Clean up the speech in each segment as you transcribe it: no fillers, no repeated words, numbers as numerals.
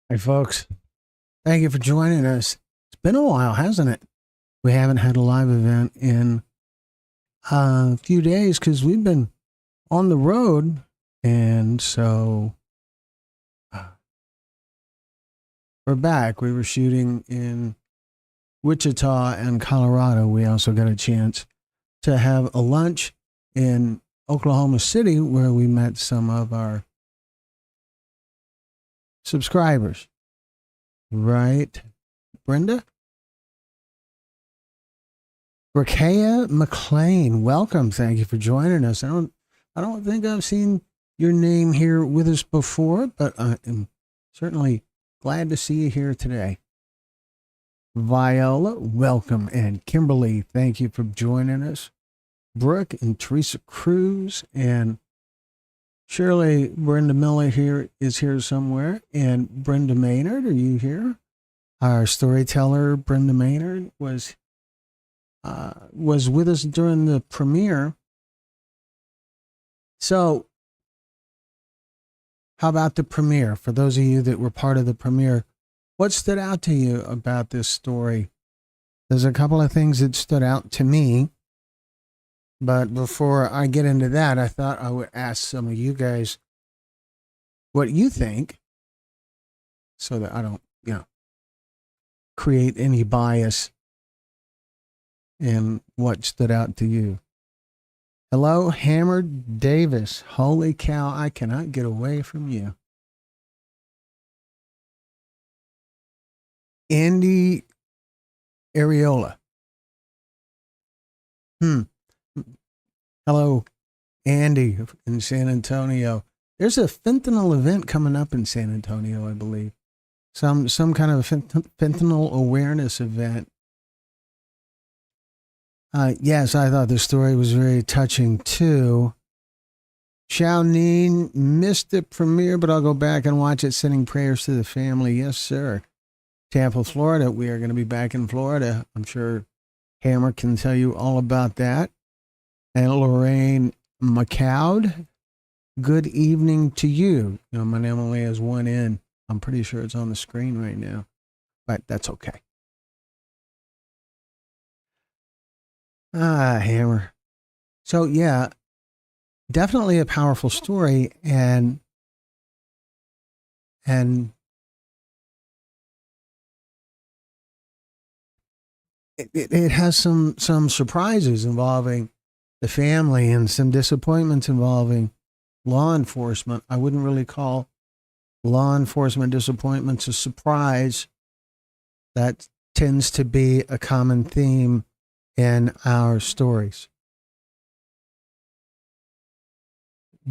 Hey, folks. Thank you for joining us. It's been a while, hasn't it? We haven't had a live event in a few days because we've been on the road. And so we're back. We were shooting in Wichita and Colorado. We also got a chance to have a lunch in Oklahoma City where we met some of our subscribers. Right, Brenda? Rakea McLean, welcome. Thank you for joining us. I don't think I've seen your name here with us before, but I am certainly glad to see you here today. Viola, welcome. And Kimberly, thank you for joining us. Brooke and Teresa Cruz and Shirley, Brenda Miller here is here somewhere. And Brenda Maynard, are you here? Our storyteller, Brenda Maynard, was with us during the premiere. So, how about the premiere? For those of you that were part of the premiere, what stood out to you about this story? There's a couple of things that stood out to me. But before I get into that, I thought I would ask some of you guys what you think so that I don't, create any bias in what stood out to you. Hello, Hammer Davis. Holy cow, I cannot get away from you. Andy Areola. Hello, Andy in San Antonio. There's a fentanyl event coming up in San Antonio, I believe. Some kind of fentanyl awareness event. Yes, I thought the story was very touching too. Xiaoning missed the premiere, but I'll go back and watch it. Sending prayers to the family. Yes, sir. Tampa, Florida. We are going to be back in Florida. I'm sure Hammer can tell you all about that. And Lorraine McCowd, good evening to you. My name only has one N. I'm pretty sure it's on the screen right now, but that's okay. Hammer. So, yeah, definitely a powerful story, and it has some surprises involving the family and some disappointments involving law enforcement. I wouldn't really call law enforcement disappointments a surprise. That tends to be a common theme in our stories.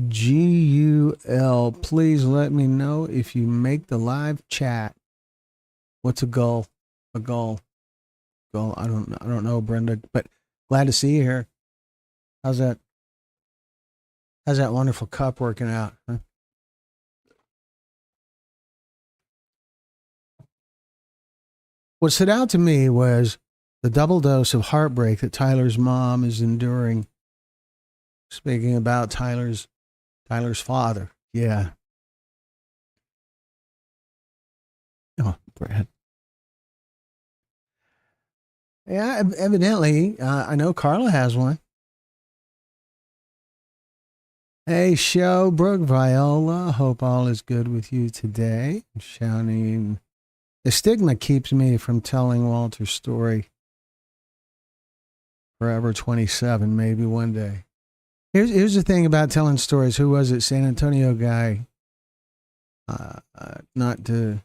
GUL, please let me know if you make the live chat. What's a gull? A gull. Gull. I don't know, Brenda, but glad to see you here. How's that wonderful cup working out? Huh? What stood out to me was the double dose of heartbreak that Tyler's mom is enduring. Speaking about Tyler's father. Yeah. Oh, Brad. Yeah, evidently. I know Carla has one. Hey, show, Brooke Viola. Hope all is good with you today. Shouting. The stigma keeps me from telling Walter's story. Forever 27, maybe one day. Here's the thing about telling stories. Who was it? San Antonio guy. Not to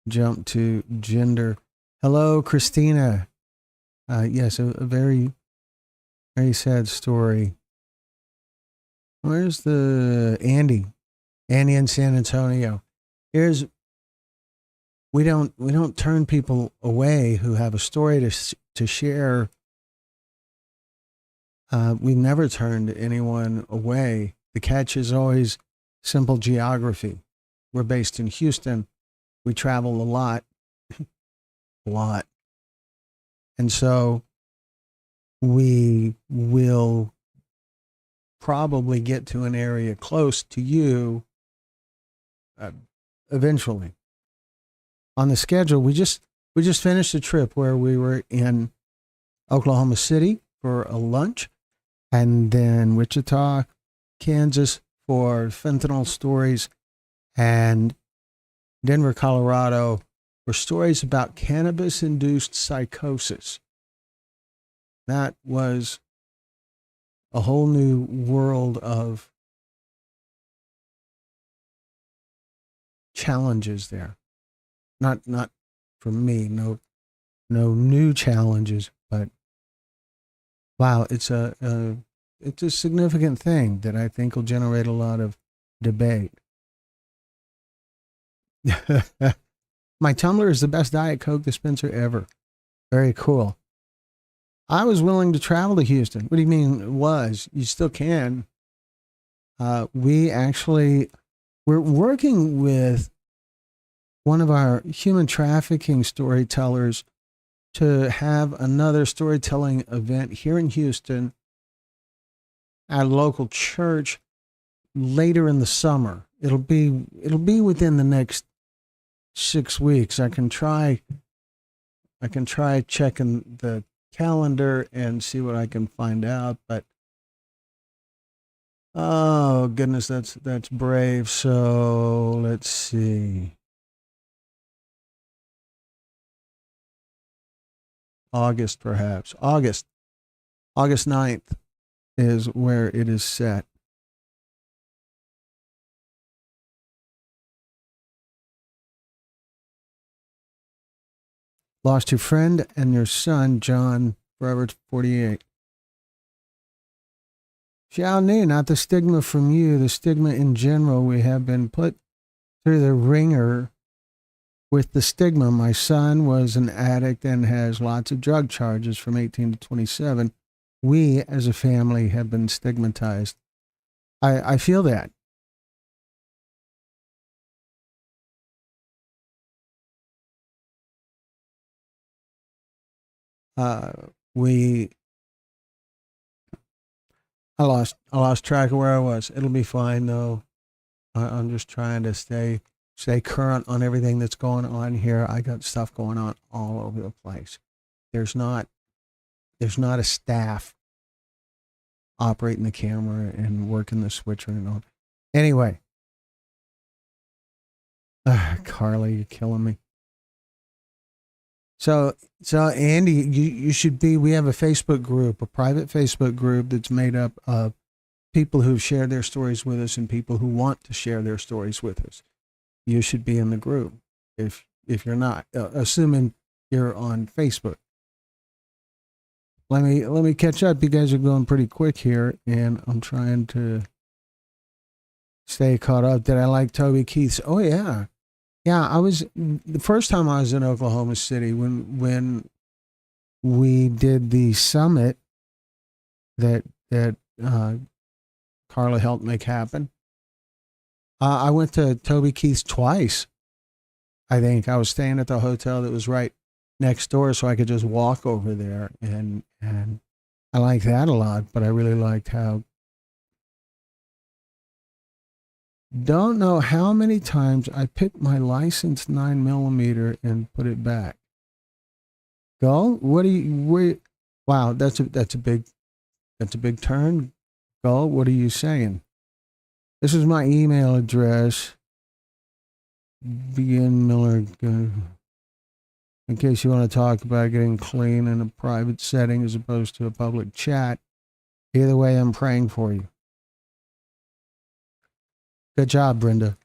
jump to gender. Hello, Christina. Yes, a very, very sad story. Where's the Andy? Andy in San Antonio. We don't turn people away who have a story to share. We've never turned anyone away. The catch is always simple geography. We're based in Houston. We travel a lot. A lot. And so we will probably get to an area close to you eventually. On the schedule, we just finished a trip where we were in Oklahoma City for a lunch, and then Wichita, Kansas for fentanyl stories, and Denver, Colorado for stories about cannabis induced psychosis. That was a whole new world of challenges there. Not for me, no new challenges, but wow, it's a significant thing that I think will generate a lot of debate. My tumbler is the best Diet Coke dispenser ever. Very cool. I was willing to travel to Houston. What do you mean was? You still can. We're working with one of our human trafficking storytellers to have another storytelling event here in Houston at a local church later in the summer. It'll be within the next 6 weeks. I can try checking the calendar and see what I can find out, but oh goodness, that's brave. So let's see. August, perhaps. August 9th is where it is set. Lost your friend and your son, John, forever 48. Xiao Ni, not the stigma from you, the stigma in general. We have been put through the ringer with the stigma. My son was an addict and has lots of drug charges from 18 to 27. We, as a family, have been stigmatized. I feel that. I lost track of where I was. It'll be fine though. I'm just trying to stay current on everything that's going on here. I got stuff going on all over the place. There's not a staff operating the camera and working the switcher and all. Anyway, Carly, you're killing me. So Andy, you should be. We have a Facebook group, a private Facebook group that's made up of people who've shared their stories with us and people who want to share their stories with us. You should be in the group if you're not, assuming you're on Facebook. Let me catch up. You guys are going pretty quick here, and I'm trying to stay caught up. Did I like Toby Keith's? Oh yeah. Yeah, I was the first time I was in Oklahoma City when we did the summit that Carla helped make happen. I went to Toby Keith's twice. I think I was staying at the hotel that was right next door, so I could just walk over there, and I liked that a lot. But I really liked how. Don't know how many times I picked my licensed 9mm and put it back. Go? What do you? Wow, that's a big turn. Go? What are you saying? This is my email address. Begin Miller. In case you want to talk about getting clean in a private setting as opposed to a public chat. Either way, I'm praying for you. Good job, Brenda.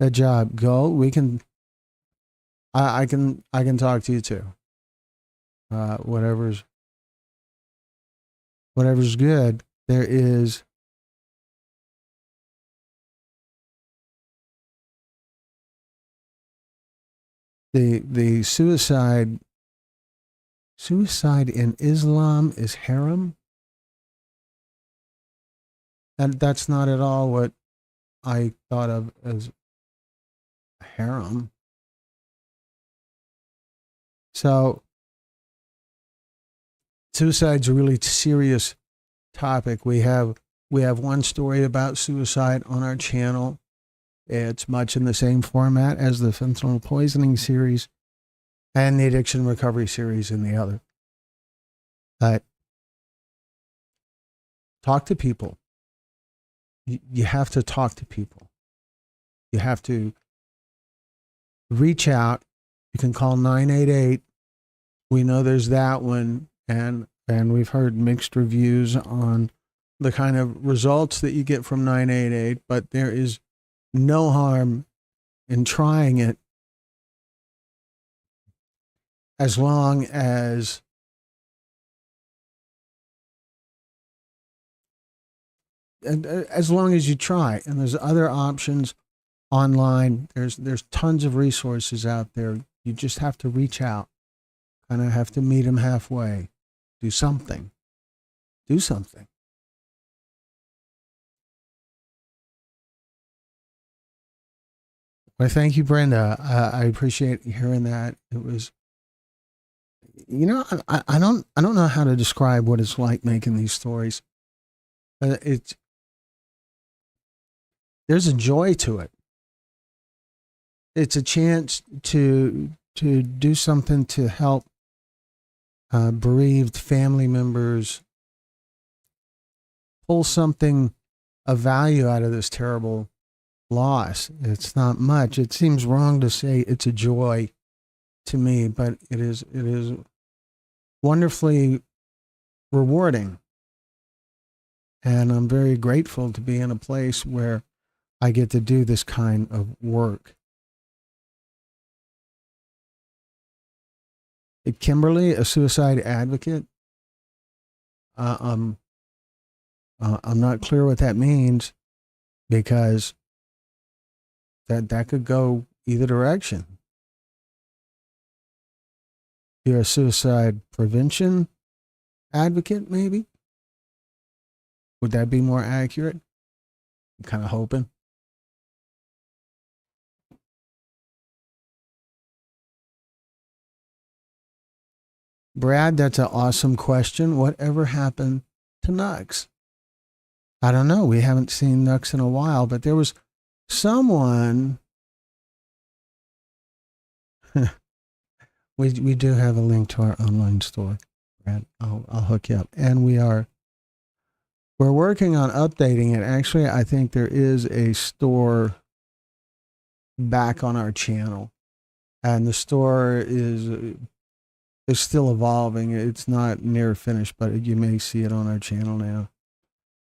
Good job. Go. We can. I can talk to you too. Whatever's good. There is. The suicide in Islam is haram. And that's not at all what I thought of as harem. So suicide's a really serious topic. We have one story about suicide on our channel. It's much in the same format as the fentanyl poisoning series and the addiction recovery series in the other. But talk to people. You have to talk to people. You have to reach out. You can call 988. We know there's that one, and we've heard mixed reviews on the kind of results that you get from 988, but there is no harm in trying it as long as you try. And there's other options online. There's tons of resources out there. You just have to reach out. Kind of have to meet them halfway. Do something. Do something. Well, thank you, Brenda. I appreciate hearing that. It was, I don't know how to describe what it's like making these stories. There's a joy to it. It's a chance to do something to help bereaved family members pull something of value out of this terrible loss. It's not much. It seems wrong to say it's a joy to me, but it is wonderfully rewarding. And I'm very grateful to be in a place where I get to do this kind of work. Kimberly, a suicide advocate. I'm not clear what that means, because that could go either direction. You're a suicide prevention advocate, maybe? Would that be more accurate? I'm kind of hoping. Brad, that's an awesome question. Whatever happened to Nux? I don't know. We haven't seen Nux in a while, but there was someone. we do have a link to our online store, Brad. I'll hook you up. And we're working on updating it. Actually, I think there is a store back on our channel, and the store is still evolving. It's not near finished, but you may see it on our channel now.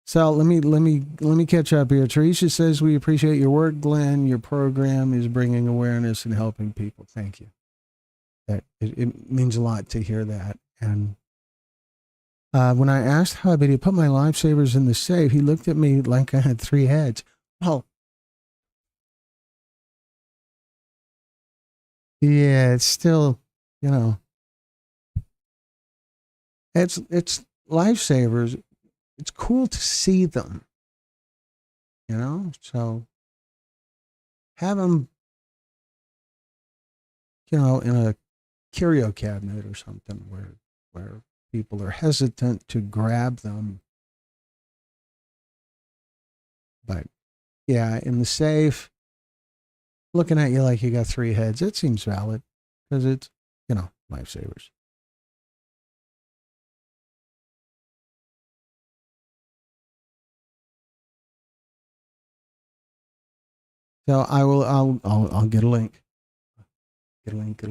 So let me catch up here. Teresa says, we appreciate your work, Glenn. Your program is bringing awareness and helping people. Thank you. It means a lot to hear that. And when I asked hubby to put my lifesavers in the safe, he looked at me like I had 3 heads. Well, yeah, it's still, it's lifesavers. It's cool to see them, so have them, in a curio cabinet or something where people are hesitant to grab them. But yeah, in the safe, looking at you like you got 3 heads, it seems valid, because it's, lifesavers. So I'll get a link. Get a link.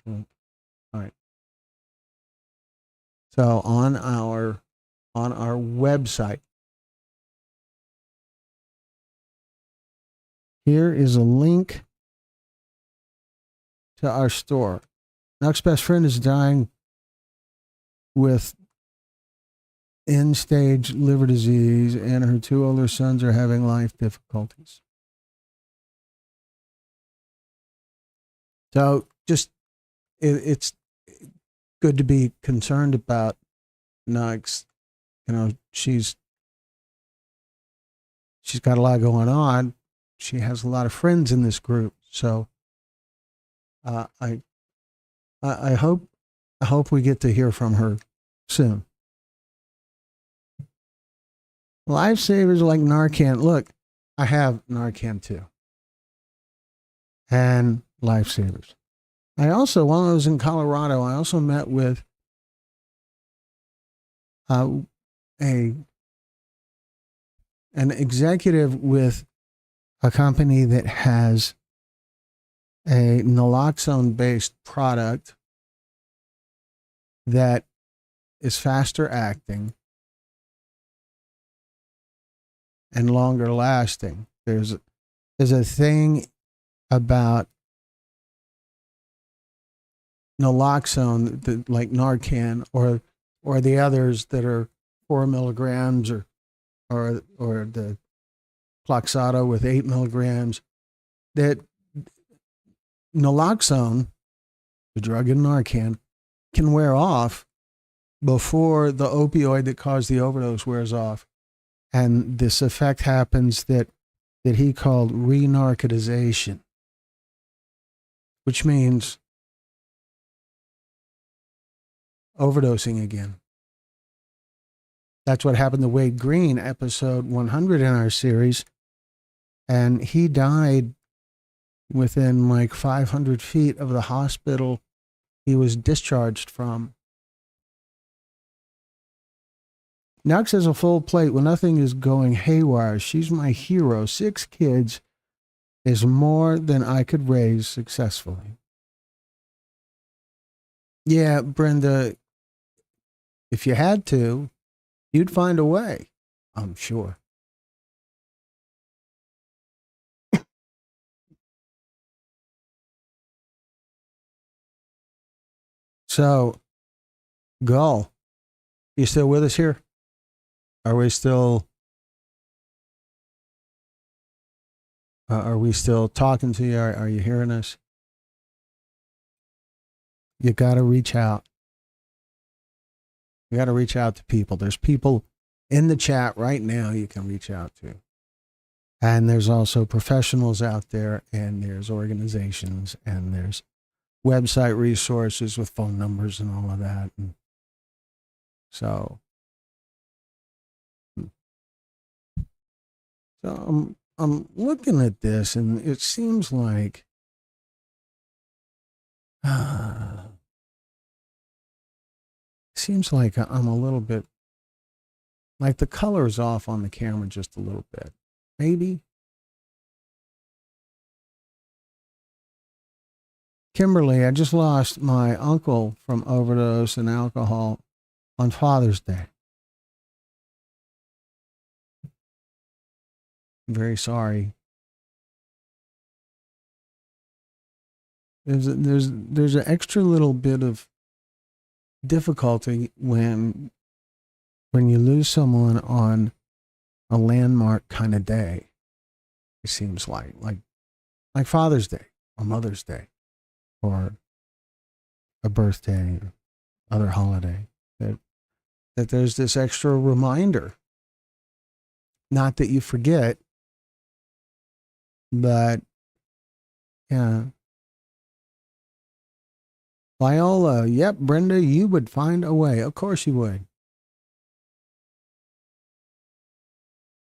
All right. So on our website, here is a link to our store. Nux's best friend is dying with end-stage liver disease, and her 2 older sons are having life difficulties. So just, it's good to be concerned about Nux. She's got a lot going on. She has a lot of friends in this group. So I hope we get to hear from her soon. Lifesavers like Narcan. Look, I have Narcan too, and lifesavers. I also, while I was in Colorado, I also met with a an executive with a company that has a naloxone-based product that is faster acting and longer lasting. There's a thing about naloxone, like Narcan, or the others that are 4 milligrams, or the Cloxato with 8 milligrams. That naloxone, the drug in Narcan, can wear off before the opioid that caused the overdose wears off. And this effect happens that he called re-narcotization, which means overdosing again. That's what happened to Wade Green, episode 100 in our series. And he died within like 500 feet of the hospital he was discharged from. Knox has a full plate when nothing is going haywire. She's my hero. 6 kids is more than I could raise successfully. Yeah, Brenda, if you had to, you'd find a way, I'm sure. So, Gull, you still with us here? Are we still talking to you? Are you hearing us? You got to reach out. You got to reach out to people. There's people in the chat right now you can reach out to. And there's also professionals out there, and there's organizations, and there's website resources with phone numbers and all of that. And so I'm looking at this, and it seems like I'm a little bit like the color is off on the camera just a little bit. Maybe. Kimberly, I just lost my uncle from overdose and alcohol on Father's Day. I'm very sorry. There's an extra little bit of difficulty when you lose someone on a landmark kind of day. It seems like Father's Day or Mother's Day or a birthday or other holiday, that there's this extra reminder. Not that you forget, but yeah. Viola, yep, Brenda, you would find a way. Of course you would.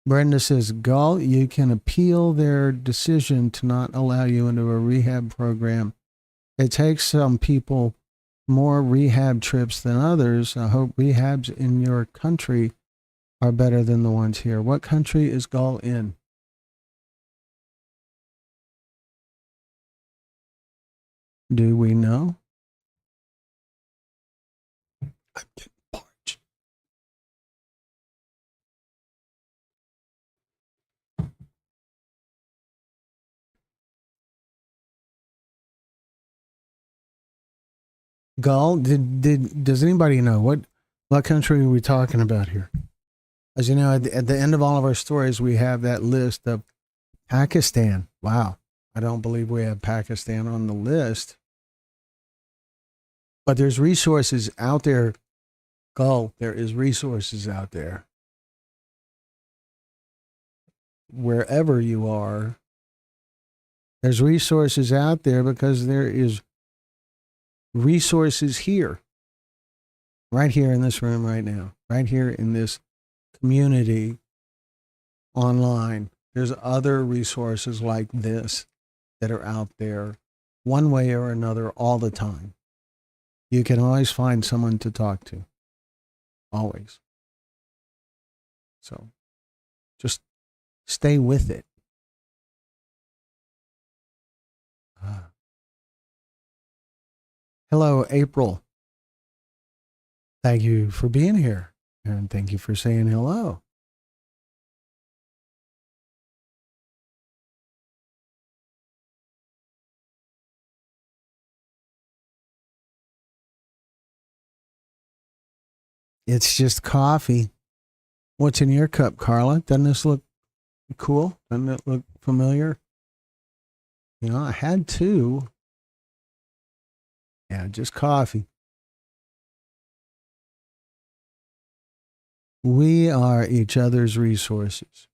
Brenda says, Gull, you can appeal their decision to not allow you into a rehab program. It takes some people more rehab trips than others. I hope rehabs in your country are better than the ones here. What country is Gull in? Do we know? I'm getting parched. Gull, does anybody know what country are we talking about here? As you know, at the end of all of our stories, we have that list of Pakistan. Wow. I don't believe we have Pakistan on the list. But there's resources out there. Gull, there is resources out there. Wherever you are, there's resources out there, because there is resources here. Right here in this room right now. Right here in this community online. There's other resources like this that are out there one way or another all the time. You can always find someone to talk to. Always. So just stay with it. Hello, April. Thank you for being here. And thank you for saying hello. It's just coffee. What's in your cup, Carla? Doesn't this look cool? Doesn't it look familiar? You know, I had two. Yeah, just coffee. We are each other's resources.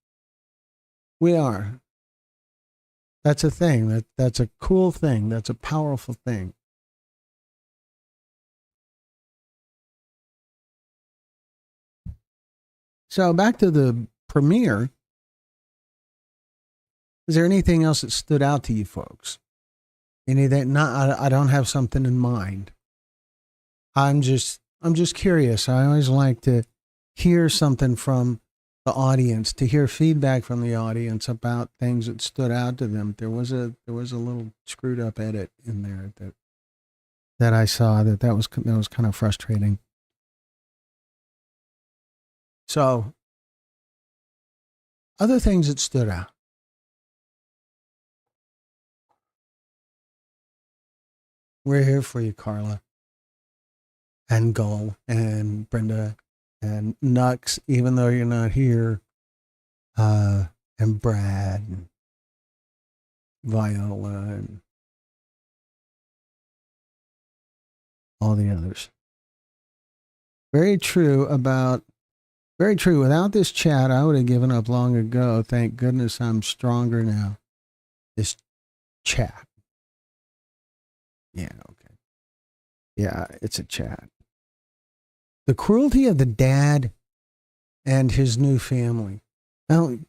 We are. That's a thing. That's a cool thing. That's a powerful thing. So back to the premiere. Is there anything else that stood out to you folks? Any that not I don't have something in mind. I'm just curious. I always like to hear something from the audience, to hear feedback from the audience about things that stood out to them. There was a little screwed up edit in there that I saw that was kind of frustrating. So, other things that stood out. We're here for you, Carla, and Gull, and Brenda, and Nux, even though you're not here, and Brad, and Viola, and all the others. Very true. Without this chat, I would have given up long ago. Thank goodness I'm stronger now. This chat. Yeah, okay. Yeah, it's a chat. The cruelty of the dad and his new family. Well,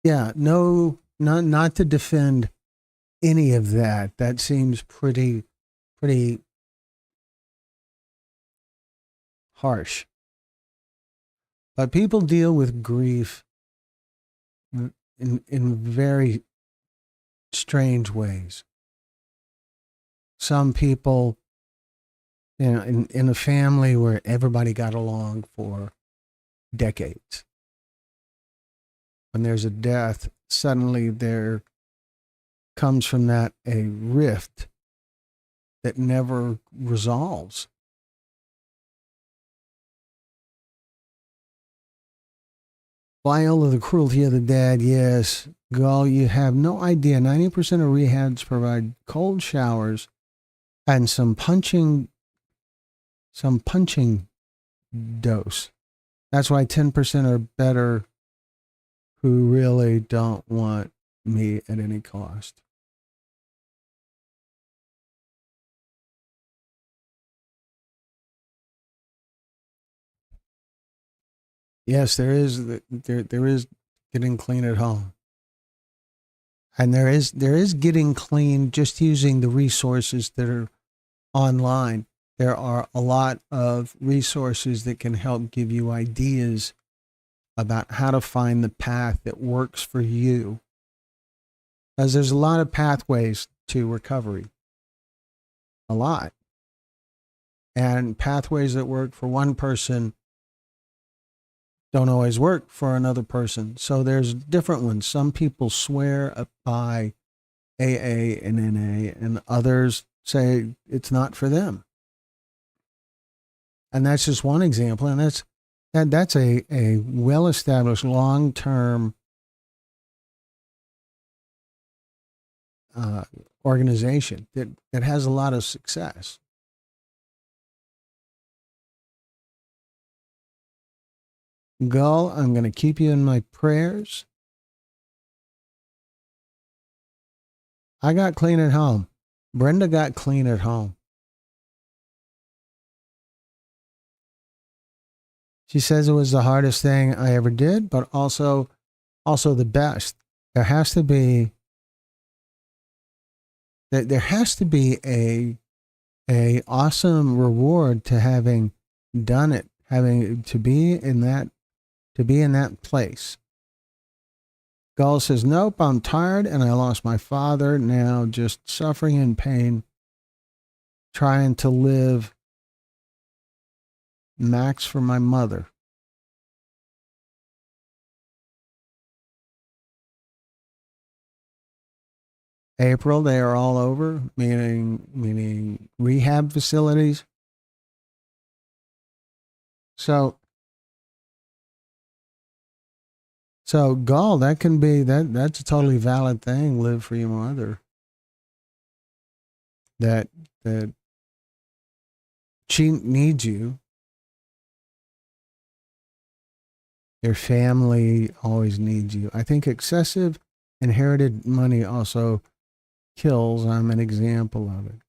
yeah, no, not to defend any of that. That seems pretty harsh. But people deal with grief in very strange ways. Some people, you know, in a family where everybody got along for decades, when there's a death, suddenly there comes from that a rift that never resolves. Viola, the cruelty of the dad, yes. Gull, you have no idea. 90% of rehabs provide cold showers and some punching dose. That's why 10% are better who really don't want me at any cost. Yes, there is getting clean at home. And there is getting clean just using the resources that are online. There are a lot of resources that can help give you ideas about how to find the path that works for you. Because there's a lot of pathways to recovery. A lot. And pathways that work for one person don't always work for another person. So there's different ones. Some people swear by AA and NA, and others say it's not for them. And that's just one example. And that's a well-established long-term organization that has a lot of success. Gull, I'm going to keep you in my prayers. I got clean at home. Brenda got clean at home. She says it was the hardest thing I ever did, but also the best. There has to be there has to be a awesome reward to having done it, having to be in that place. Gull says, "Nope, I'm tired and I lost my father. Now just suffering and pain, trying to live max for my mother." April, they are all over, meaning rehab facilities. So Gull, that can be that's a totally valid thing. Live for your mother. That that she needs you. Your family always needs you. I think excessive inherited money also kills. I'm an example of it.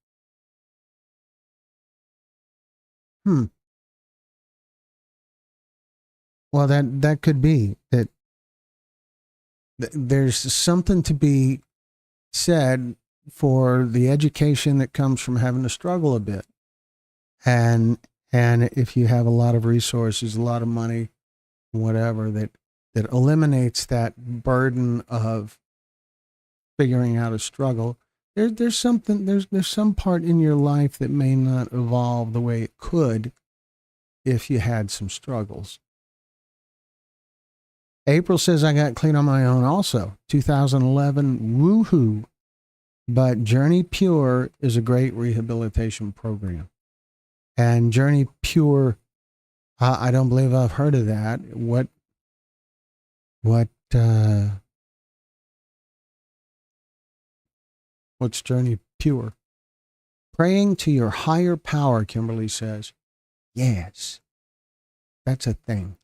Hmm. Well, that could be that there's something to be said for the education that comes from having to struggle a bit. And if you have a lot of resources, a lot of money, whatever, that eliminates that burden of figuring out a struggle. There's something there's some part in your life that may not evolve the way it could if you had some struggles. April says I got clean on my own also. 2011, woohoo. But Journey Pure is a great rehabilitation program. And Journey Pure, I don't believe I've heard of that. What, what's Journey Pure? Praying to your higher power, Kimberly says. Yes, that's a thing.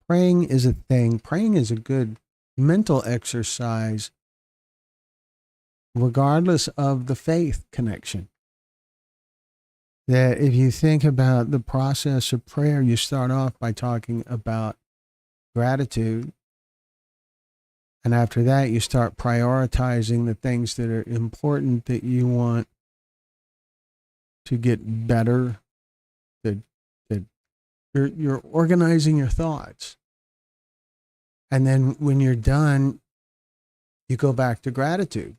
Praying is a thing. Praying is a good mental exercise, regardless of the faith connection. That if you think about the process of prayer, you start off by talking about gratitude. And after that, you start prioritizing the things that are important that you want to get better, that you're organizing your thoughts. And then when you're done, you go back to gratitude.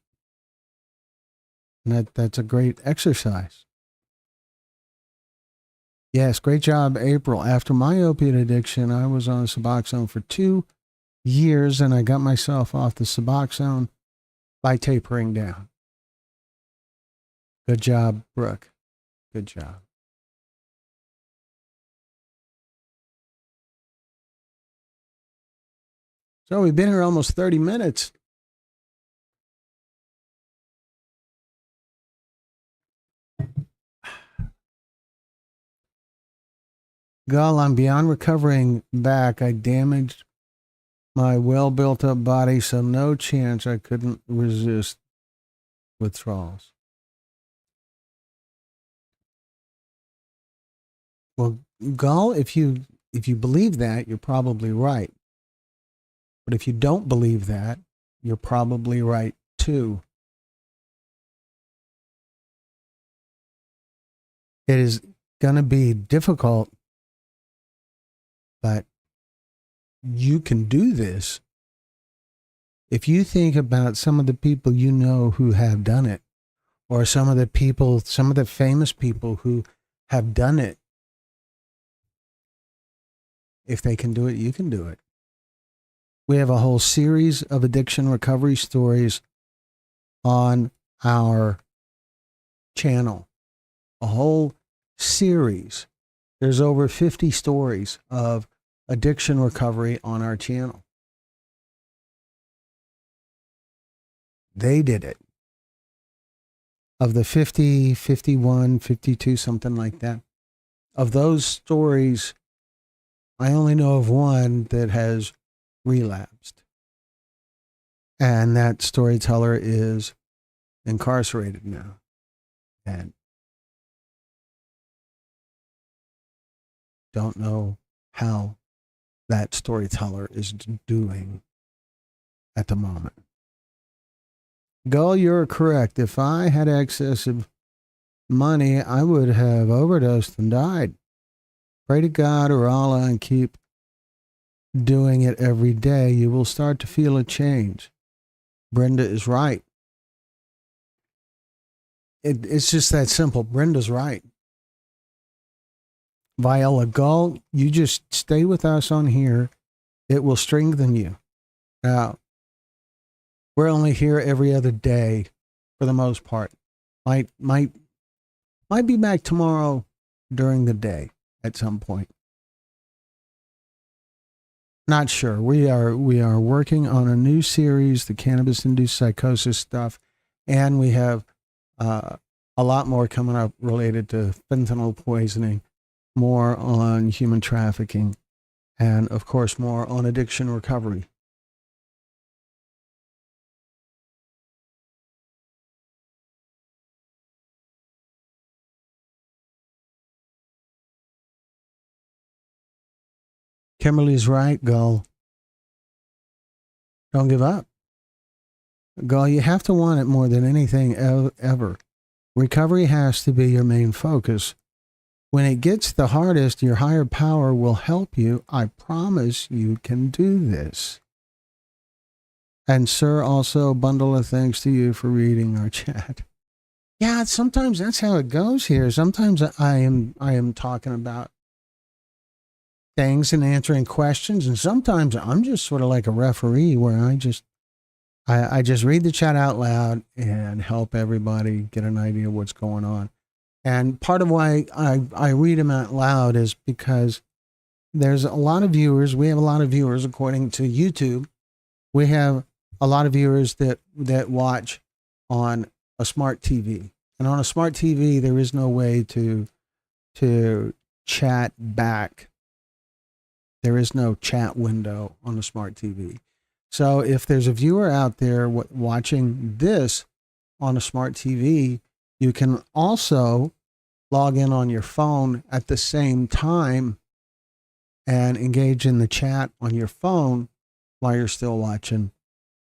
And that's a great exercise. Yes, great job, April. After my opiate addiction, I was on Suboxone for 2 years, and I got myself off the Suboxone by tapering down. Good job, Brooke. Good job. So we've been here almost 30 minutes. Gull, I'm beyond recovering back. I damaged my well built up body, so no chance I couldn't resist withdrawals. Well, Gull, if you believe that, you're probably right. But if you don't believe that, you're probably right too. It is going to be difficult, but you can do this. If you think about some of the people you know who have done it, or some of the famous people who have done it, if they can do it, you can do it. We have a whole series of addiction recovery stories on our channel. A whole series. There's over 50 stories of addiction recovery on our channel. They did it. Of the 50, 51, 52, something like that, of those stories, I only know of one that has relapsed. And that storyteller is incarcerated now. And don't know how that storyteller is doing. at the moment. Gull, you're correct. If I had excess of money, I would have overdosed and died. Pray to God or Allah and keep doing it every day. You will start to feel a change. Brenda is right. It's just that simple. Brenda's right. Viola, Gull, you just stay with us on here. It will strengthen you. Now, we're only here every other day for the most part. Might be back tomorrow during the day at some point. Not sure. We are working on a new series, the cannabis induced psychosis stuff, and we have a lot more coming up related to fentanyl poisoning, more on human trafficking, and of course more on addiction recovery. Kimberly's right, Gull. Don't give up. Gull, you have to want it more than anything ever. Recovery has to be your main focus. When it gets the hardest, your higher power will help you. I promise you can do this. And sir, also a bundle of thanks to you for reading our chat. Yeah, sometimes that's how it goes here. Sometimes I am talking about things and answering questions, and sometimes I'm just sort of like a referee where I just read the chat out loud and help everybody get an idea of what's going on. And part of why I read them out loud is because there's a lot of viewers. We have a lot of viewers according to YouTube. We have a lot of viewers that watch on a smart TV. And on a smart TV, there is no way to chat back. There is no chat window on a smart TV. So if there's a viewer out there watching this on a smart TV, you can also log in on your phone at the same time and engage in the chat on your phone while you're still watching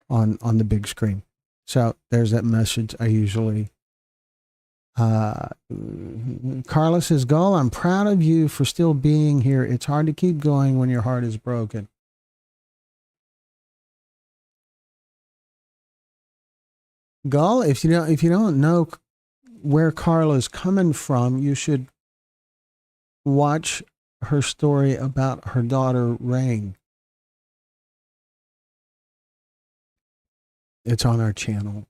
on the big screen. So there's that message I usually. Carla says, Gull, I'm proud of you for still being here. It's hard to keep going when your heart is broken. Gull, if you don't know where Carla's coming from, you should watch her story about her daughter Rain. It's on our channel.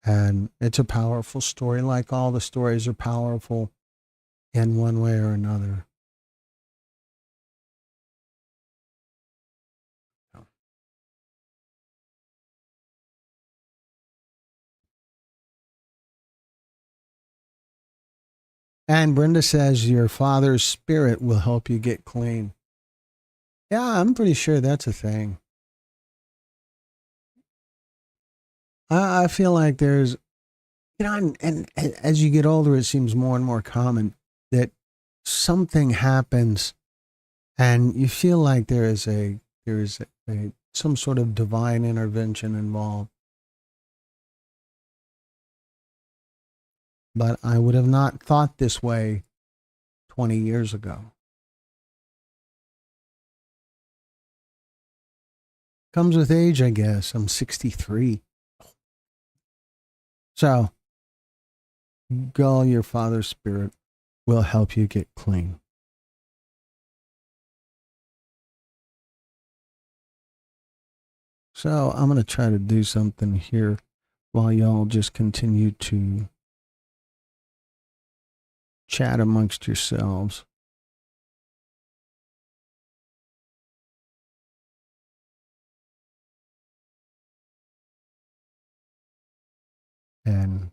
And it's a powerful story, like all the stories are powerful in one way or another. And Brenda says your father's spirit will help you get clean. Yeah, I'm pretty sure that's a thing. I feel like there's, and as you get older, it seems more and more common that something happens and you feel like there is some sort of divine intervention involved. But I would have not thought this way 20 years ago. Comes with age, I guess. I'm 63. So, Gull, your father's spirit will help you get clean. So, I'm going to try to do something here while y'all just continue to chat amongst yourselves. And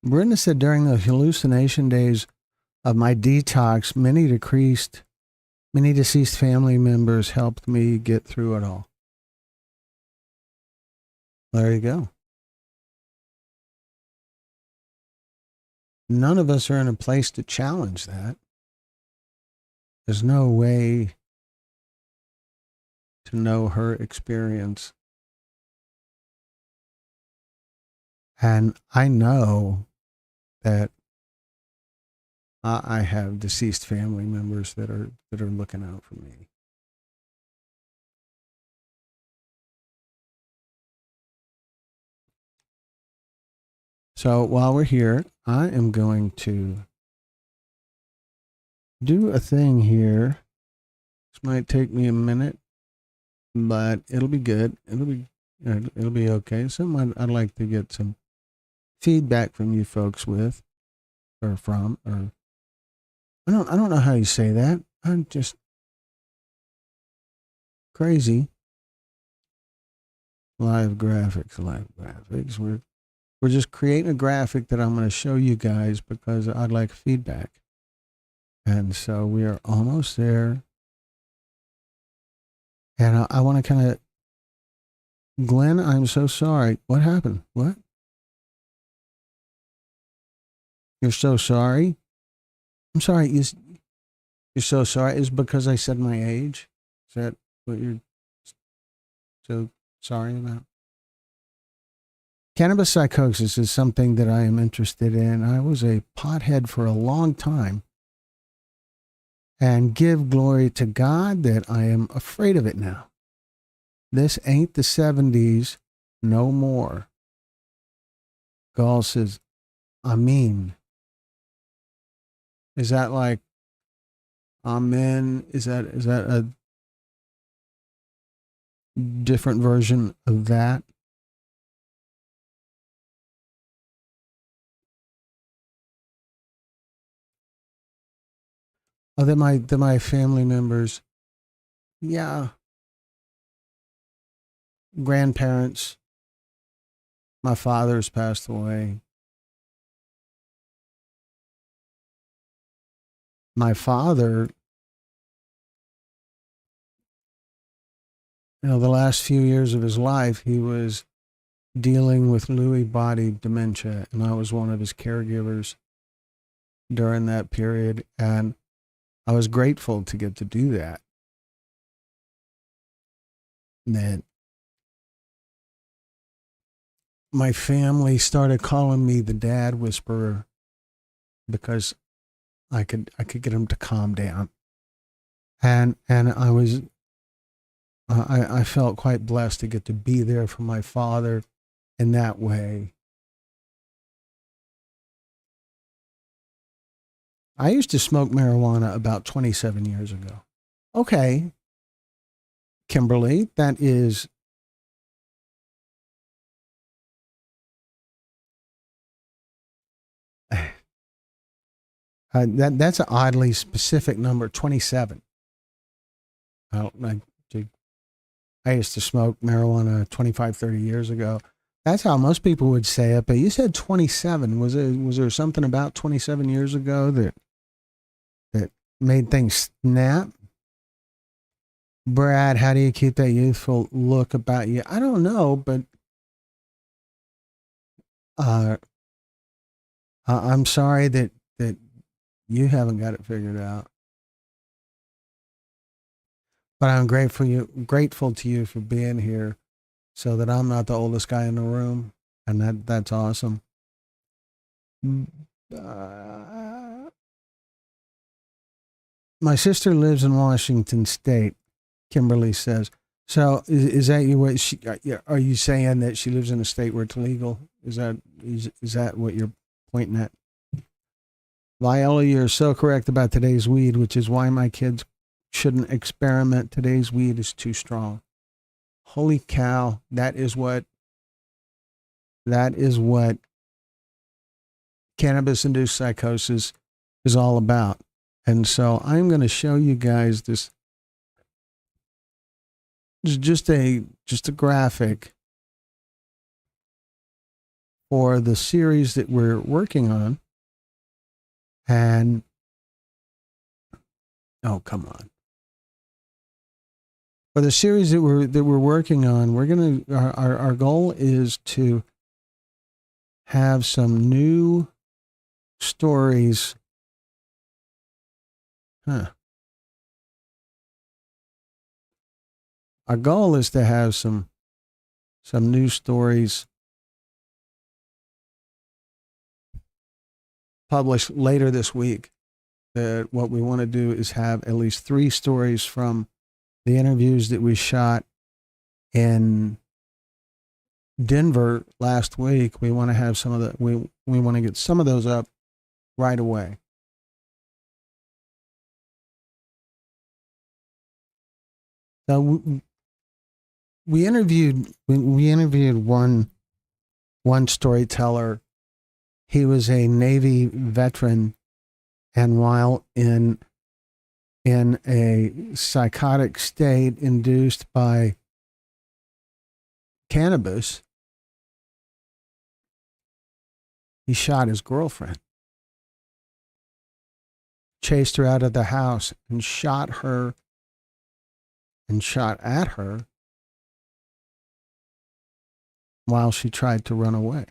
Brenda said during the hallucination days of my detox, many deceased family members helped me get through it all. There you go. none of us are in a place to challenge that. There's no way to know her experience. And I know that I have deceased family members that are looking out for me. So while we're here, I am going to do a thing here. This might take me a minute, but it'll be good. It'll be okay. Something I'd like to get some feedback from you folks with, or from, or I don't know how you say that. I'm just crazy. Live graphics. We're just creating a graphic that I'm going to show you guys because I'd like feedback. And so we are almost there. And I want to kind of, Glenn, I'm so sorry. What happened? What? You're so sorry? I'm sorry. You're so sorry. Is it because I said my age? Is that what you're so sorry about? Cannabis psychosis is something that I am interested in. I was a pothead for a long time. And give glory to God that I am afraid of it now. This ain't the 70s no more. Gall says, Amen. Is that like Amen? Is that a different version of that? Oh, that my family members, yeah, grandparents. My father's passed away. My father, the last few years of his life, he was dealing with Lewy body dementia, and I was one of his caregivers during that period, and I was grateful to get to do that. That my family started calling me the dad whisperer because I could get him to calm down, and I felt quite blessed to get to be there for my father in that way. I used to smoke marijuana about 27 years ago. Okay, Kimberly, that is that's an oddly specific number, 27. I used to smoke marijuana 25, 30 years ago. That's how most people would say it. But you said 27. Was there something about 27 years ago that made things snap? Brad, how do you keep that youthful look about you? I don't know, but I'm sorry that you haven't got it figured out. But I'm grateful to you for being here, so that I'm not the oldest guy in the room, and that's awesome. My sister lives in Washington State. Kimberly says. So is that are you saying that she lives in a state where it's legal? Is that what you're pointing at? Viola, you're so correct about today's weed, which is why my kids shouldn't experiment. Today's weed is too strong. Holy cow, that is what cannabis-induced psychosis is all about. And so I'm going to show you guys this. Just a graphic for the series that we're working on. And oh, come on. For the series that we're working on, we're going to our goal is to have some new stories. Huh. Our goal is to have some news stories published later this week. That what we want to do is have at least 3 stories from the interviews that we shot in Denver last week. We want to have some of the we want to get some of those up right away. So we interviewed one storyteller. He was a Navy veteran, and while in a psychotic state induced by cannabis, he shot his girlfriend, chased her out of the house, and shot her and shot at her while she tried to run away.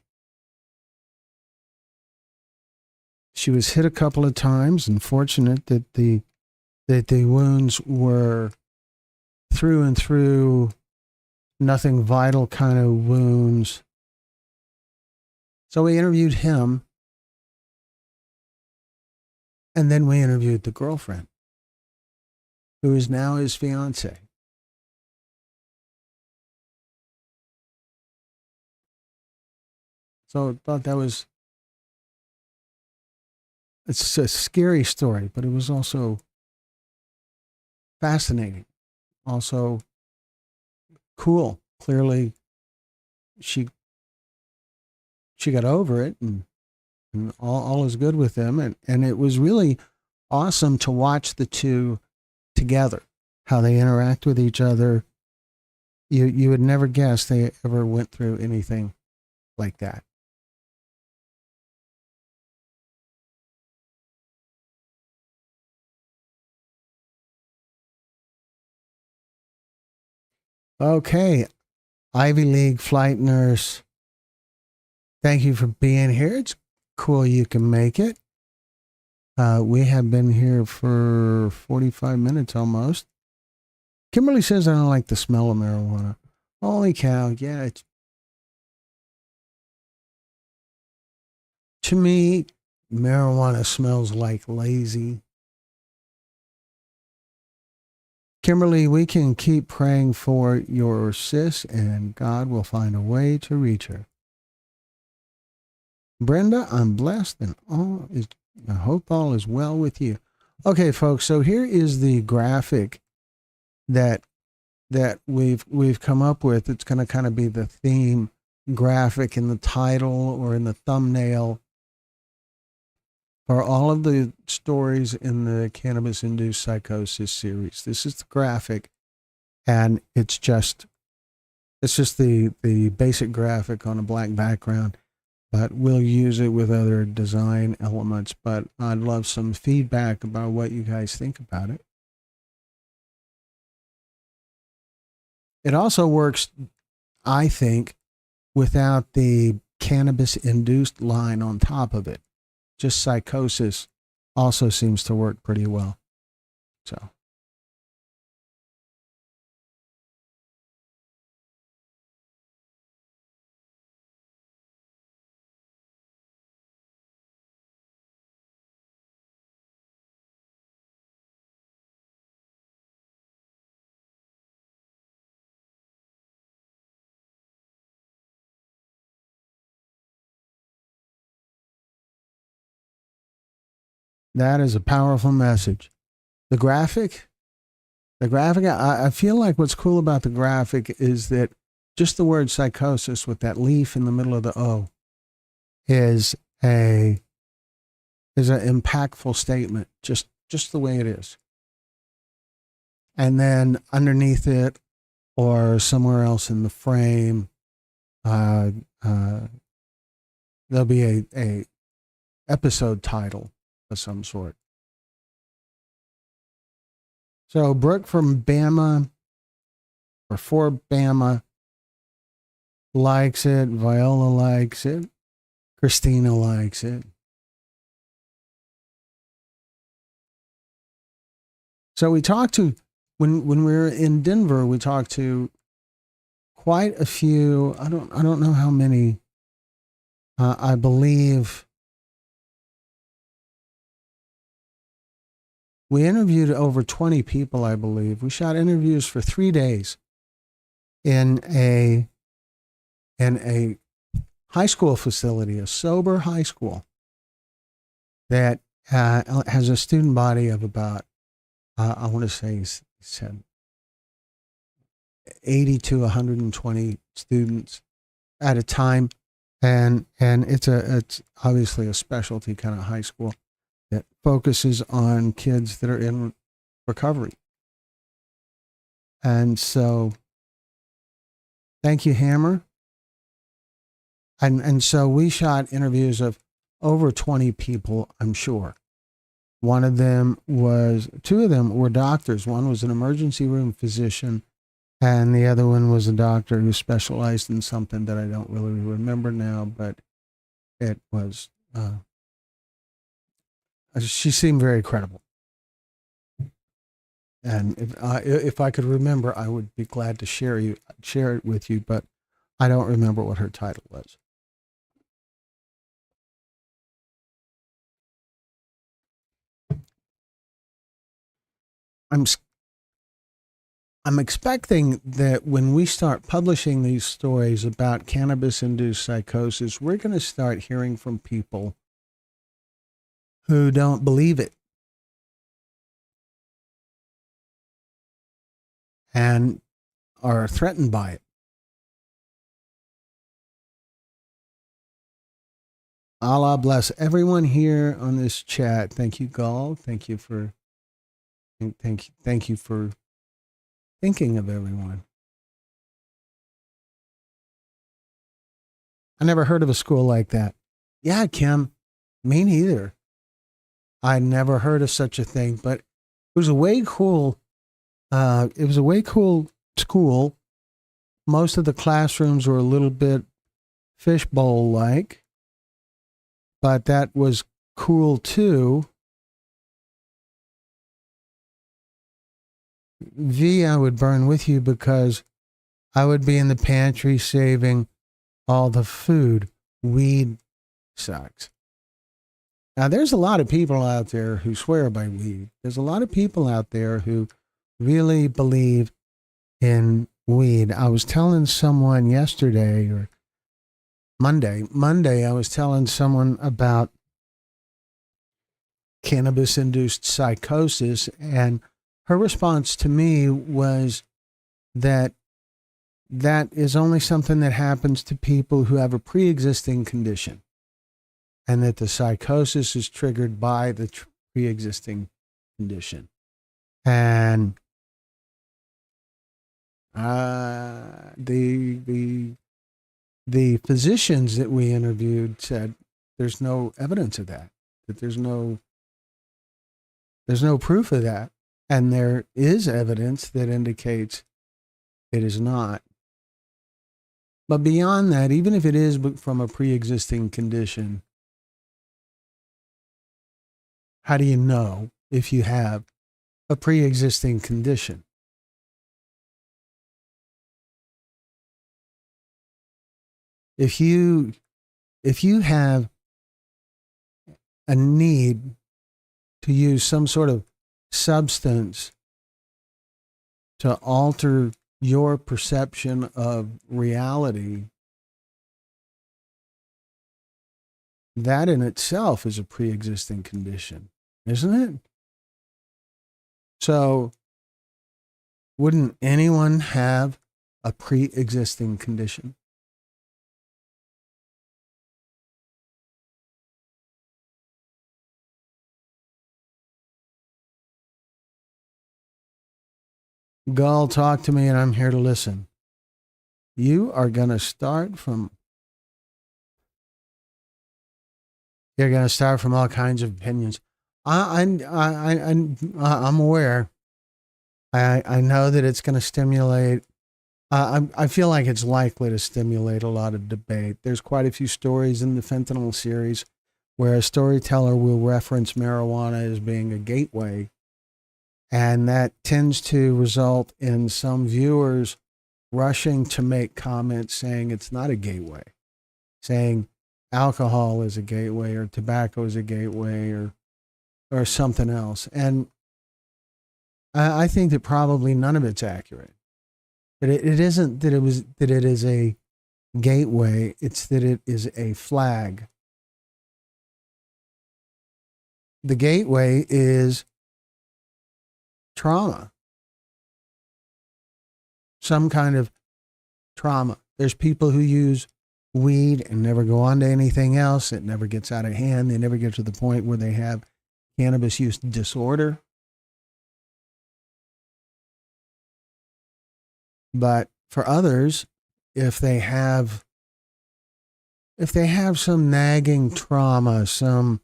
She was hit a couple of times, and fortunate that the wounds were through and through, nothing vital kind of wounds. So we interviewed him, and then we interviewed the girlfriend, who is now his fiance. So I thought it's a scary story, but it was also fascinating, also cool. Clearly, she got over it, and all is good with them. And it was really awesome to watch the two together, how they interact with each other. You would never guess they ever went through anything like that. Okay, Ivy League flight nurse, thank you for being here. It's cool you can make it. We have been here for 45 minutes almost. Kimberly says I don't like the smell of marijuana. Holy cow, yeah. To me, marijuana smells like lazy. Kimberly, we can keep praying for your sis, and God will find a way to reach her. Brenda, I'm blessed, and I hope all is well with you. Okay, folks, so here is the graphic that we've come up with. It's going to kind of be the theme graphic in the title or in the thumbnail for all of the stories in the Cannabis Induced Psychosis series. This is the graphic, and it's just the basic graphic on a black background, but we'll use it with other design elements. But I'd love some feedback about what you guys think about it. It also works, I think, without the cannabis-induced line on top of it. Just psychosis also seems to work pretty well. So. That is a powerful message. The graphic, I feel like what's cool about the graphic is that just the word psychosis with that leaf in the middle of the O is an impactful statement, just the way it is. And then underneath it or somewhere else in the frame, there'll be a episode title of some sort. So Brooke from Bama, or for Bama, likes it. Viola likes it. Christina likes it. So we talked to, when we were in Denver, we talked to quite a few. I don't know how many. I believe we interviewed over 20 people. I believe we shot interviews for 3 days in a high school facility, a sober high school that has a student body of about, I want to say, he said 80 to 120 students at a time. And it's obviously a specialty kind of high school that focuses on kids that are in recovery. And so, thank you, Hammer. And so we shot interviews of over 20 people, I'm sure. Two of them were doctors. One was an emergency room physician, and the other one was a doctor who specialized in something that I don't really remember now, but it was, she seemed very credible. And if I could remember, I would be glad to share it with you, but I don't remember what her title was. I'm expecting that when we start publishing these stories about cannabis-induced psychosis, we're going to start hearing from people who don't believe it and are threatened by it. Allah bless everyone here on this chat. Thank you, Gall. Thank you for thinking of everyone. I never heard of a school like that. Yeah, Kim, me neither. I never heard of such a thing, but it was a way cool. It was a way cool school. Most of the classrooms were a little bit fishbowl-like, but that was cool too. V, I would burn with you because I would be in the pantry saving all the food. Weed sucks. Now, there's a lot of people out there who swear by weed. There's a lot of people out there who really believe in weed. I was telling someone yesterday or Monday, I was telling someone about cannabis-induced psychosis, and her response to me was that is only something that happens to people who have a pre-existing condition, and that the psychosis is triggered by the pre-existing condition. And the physicians that we interviewed said there's no evidence of that there's no proof of that. And there is evidence that indicates it is not. But beyond that, even if it is from a pre-existing condition, how do you know if you have a pre-existing condition? If you have a need to use some sort of substance to alter your perception of reality, that in itself is a pre-existing condition, isn't it? So, wouldn't anyone have a pre-existing condition? Gull, talk to me and I'm here to listen. You are going to start from all kinds of opinions. I'm aware. I know that it's going to stimulate. I feel like it's likely to stimulate a lot of debate. There's quite a few stories in the fentanyl series where a storyteller will reference marijuana as being a gateway And that tends to result in some viewers rushing to make comments saying it's not a gateway, saying alcohol is a gateway or tobacco is a gateway or something else. And I think that probably none of it's accurate. But it isn't that it is a gateway, it's that it is a flag. The gateway is trauma, some kind of trauma. There's people who use weed and never go on to anything else. It never gets out of hand. They never get to the point where they have cannabis use disorder. But for others, if they have some nagging trauma, some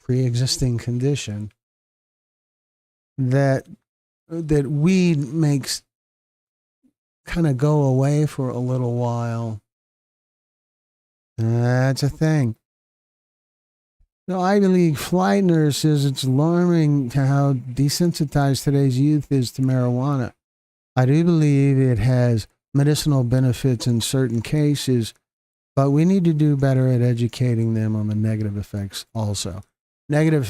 pre-existing condition that weed makes kind of go away for a little while, that's a thing. The Ivy League flight nurse says it's alarming how desensitized today's youth is to marijuana. I do believe it has medicinal benefits in certain cases, but we need to do better at educating them on the negative effects also. Negative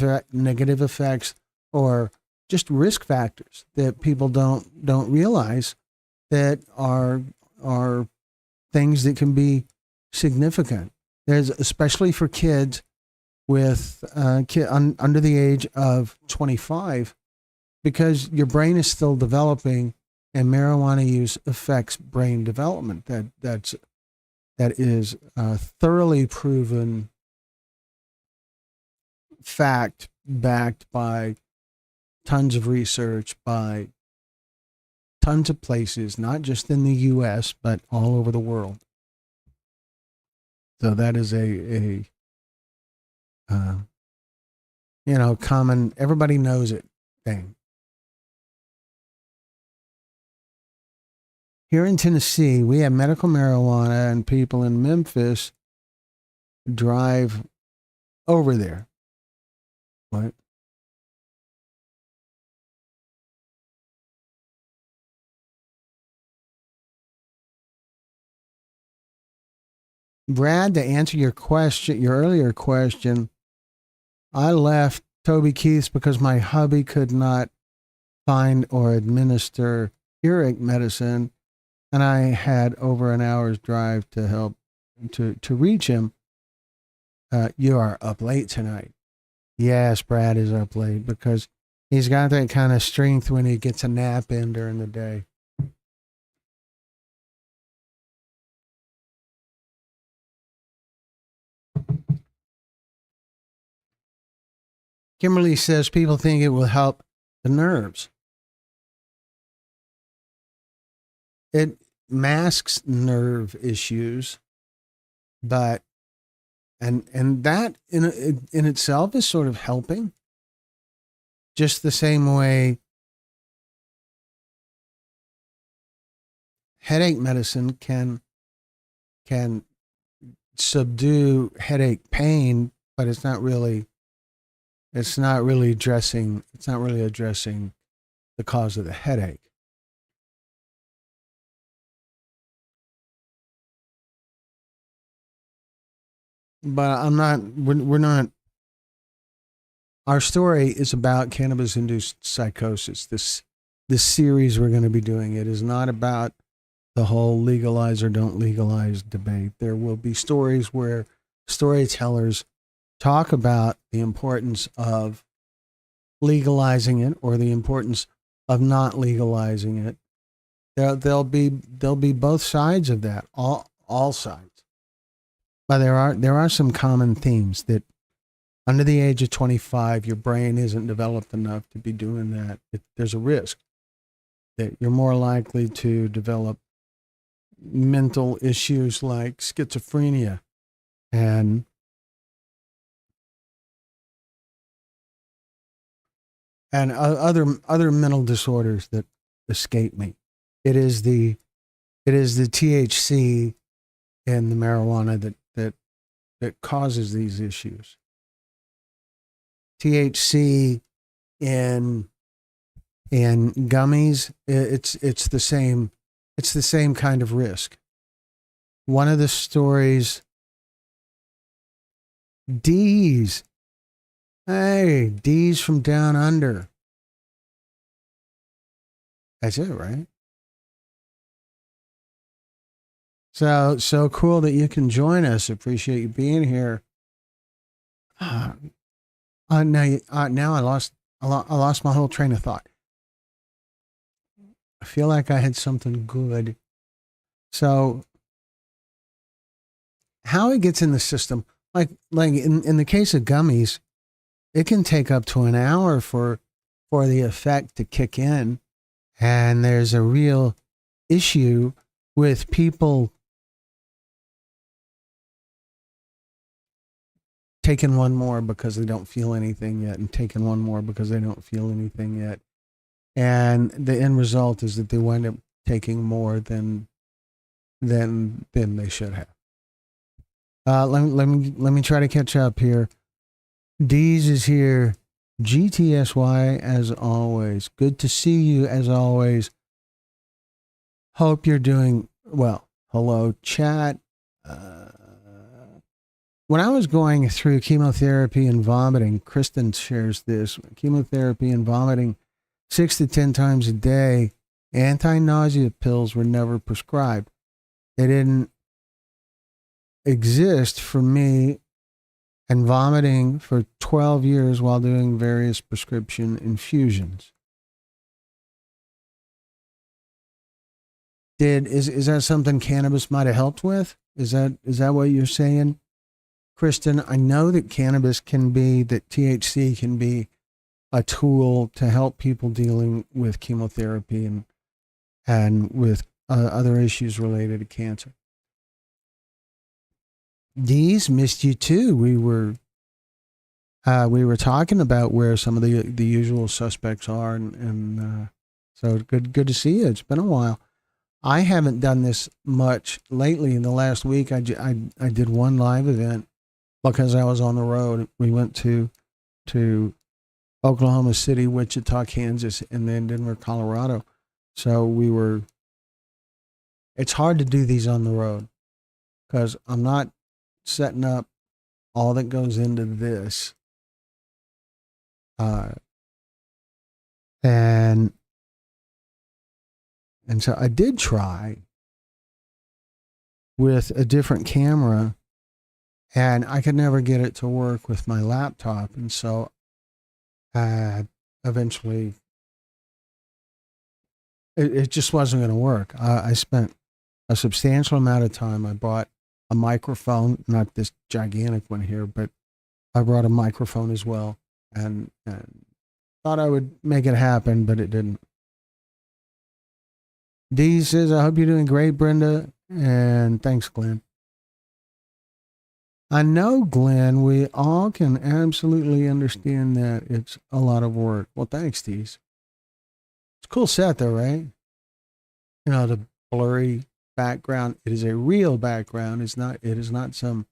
effects or just risk factors that people don't realize that are things that can be significant. There's especially for kids with under the age of 25, because your brain is still developing, and marijuana use affects brain development. That is thoroughly proven fact, backed by tons of research, by tons of places, not just in the U.S., but all over the world. So that is a common, everybody knows it thing. Here in Tennessee, we have medical marijuana, and people in Memphis drive over there. What? Brad, to answer your earlier question, I left Toby Keith's because my hubby could not find or administer earache medicine, and I had over an hour's drive to help to reach him. You are up late tonight. Yes, Brad is up late because he's got that kind of strength when he gets a nap in during the day. Kimberly says people think it will help the nerves. It masks nerve issues, but and that in itself is sort of helping. Just the same way headache medicine can subdue headache pain, but it's not really addressing the cause of the headache. But we're not, our story is about cannabis induced psychosis. This series we're going to be doing, it is not about the whole legalize or don't legalize debate. There will be stories where storytellers talk about the importance of legalizing it or the importance of not legalizing it. There'll be both sides of that, all sides. But there are some common themes that under the age of 25, your brain isn't developed enough to be doing that. There's a risk that you're more likely to develop mental issues like schizophrenia and other mental disorders that escape me. It is the THC in the marijuana that causes these issues. THC in gummies, it's the same kind of risk. One of the stories, D's. Hey, D's from down under. That's it, right? So cool that you can join us. Appreciate you being here. Now I lost my whole train of thought. I feel like I had something good. So how it gets in the system, like in the case of gummies, it can take up to an hour for the effect to kick in. And there's a real issue with people taking one more because they don't feel anything yet, and taking one more because they don't feel anything yet. And the end result is that they wind up taking more than they should have. Let me try to catch up here. Deez is here. GTSY as always. Good to see you as always. Hope you're doing well. Hello, chat. When I was going through chemotherapy and vomiting, Kristen shares this. Chemotherapy and vomiting 6 to 10 times a day, anti-nausea pills were never prescribed. They didn't exist for me, and vomiting for 12 years while doing various prescription infusions. Is that something cannabis might have helped with? Is that what you're saying, Kristen? I know that THC can be a tool to help people dealing with chemotherapy and with other issues related to cancer. Deez, missed you too. We were talking about where some of the usual suspects are, and so good to see you. It's been a while. I haven't done this much lately. In the last week, I did one live event because I was on the road. We went to Oklahoma City, Wichita, Kansas, and then Denver, Colorado. So it's hard to do these on the road because I'm not setting up all that goes into this. And so I did try with a different camera, and I could never get it to work with my laptop. And so eventually it just wasn't going to work. I spent a substantial amount of time. I bought a microphone, not this gigantic one here, but I brought a microphone as well, and thought I would make it happen, but it didn't. Dee says, I hope you're doing great, Brenda, and thanks, Glenn. I know, Glenn, we all can absolutely understand that it's a lot of work. Well, thanks, Deez. It's a cool set, though, right? You know, the blurry background. It is a real background. It is not some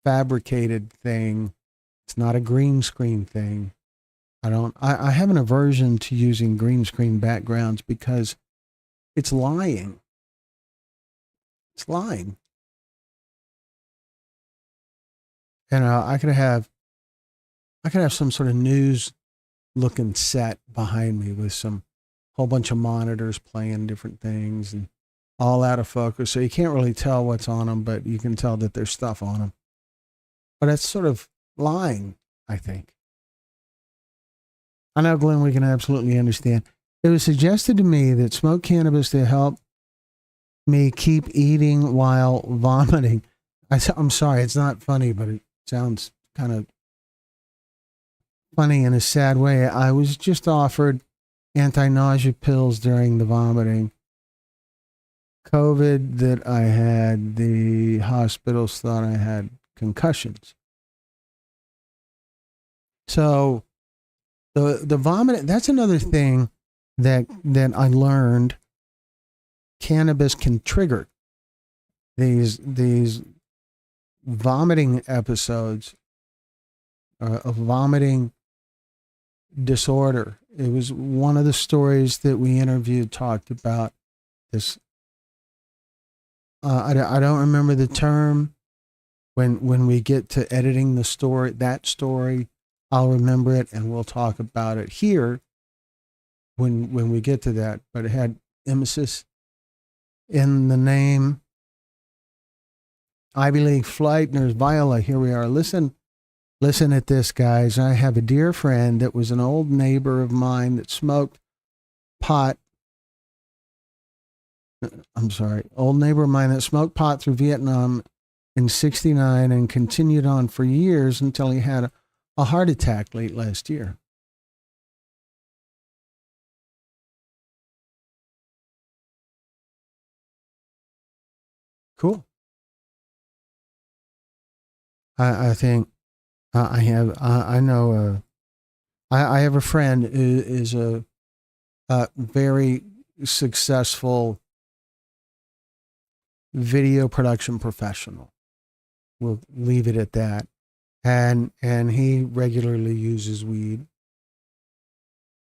fabricated thing. It's not a green screen thing. I have an aversion to using green screen backgrounds because it's lying. It's lying. And I could have some sort of news looking set behind me with some whole bunch of monitors playing different things and all out of focus. So you can't really tell what's on them, but you can tell that there's stuff on them. But that's sort of lying, I think. I know, Glenn, we can absolutely understand. It was suggested to me that smoke cannabis to help me keep eating while vomiting. I'm sorry, it's not funny, but it sounds kind of funny in a sad way. I was just offered anti-nausea pills during the vomiting. COVID that I had, the hospitals thought I had concussions. So the vomiting, that's another thing that I learned. Cannabis can trigger these vomiting episodes of vomiting disorder. It was one of the stories that we interviewed talked about this. I don't remember the term. When we get to editing the story, that story, I'll remember it and we'll talk about it here when we get to that. But it had emesis in the name. Ivy League flight, and there's Viola. Here we are. Listen at this, guys. I have a dear friend that was an old neighbor of mine that smoked pot. Old neighbor of mine that smoked pot through Vietnam in '69 and continued on for years until he had a heart attack late last year. Cool. I think I have I know I have a friend who is a very successful video production professional. We'll leave it at that. And he regularly uses weed.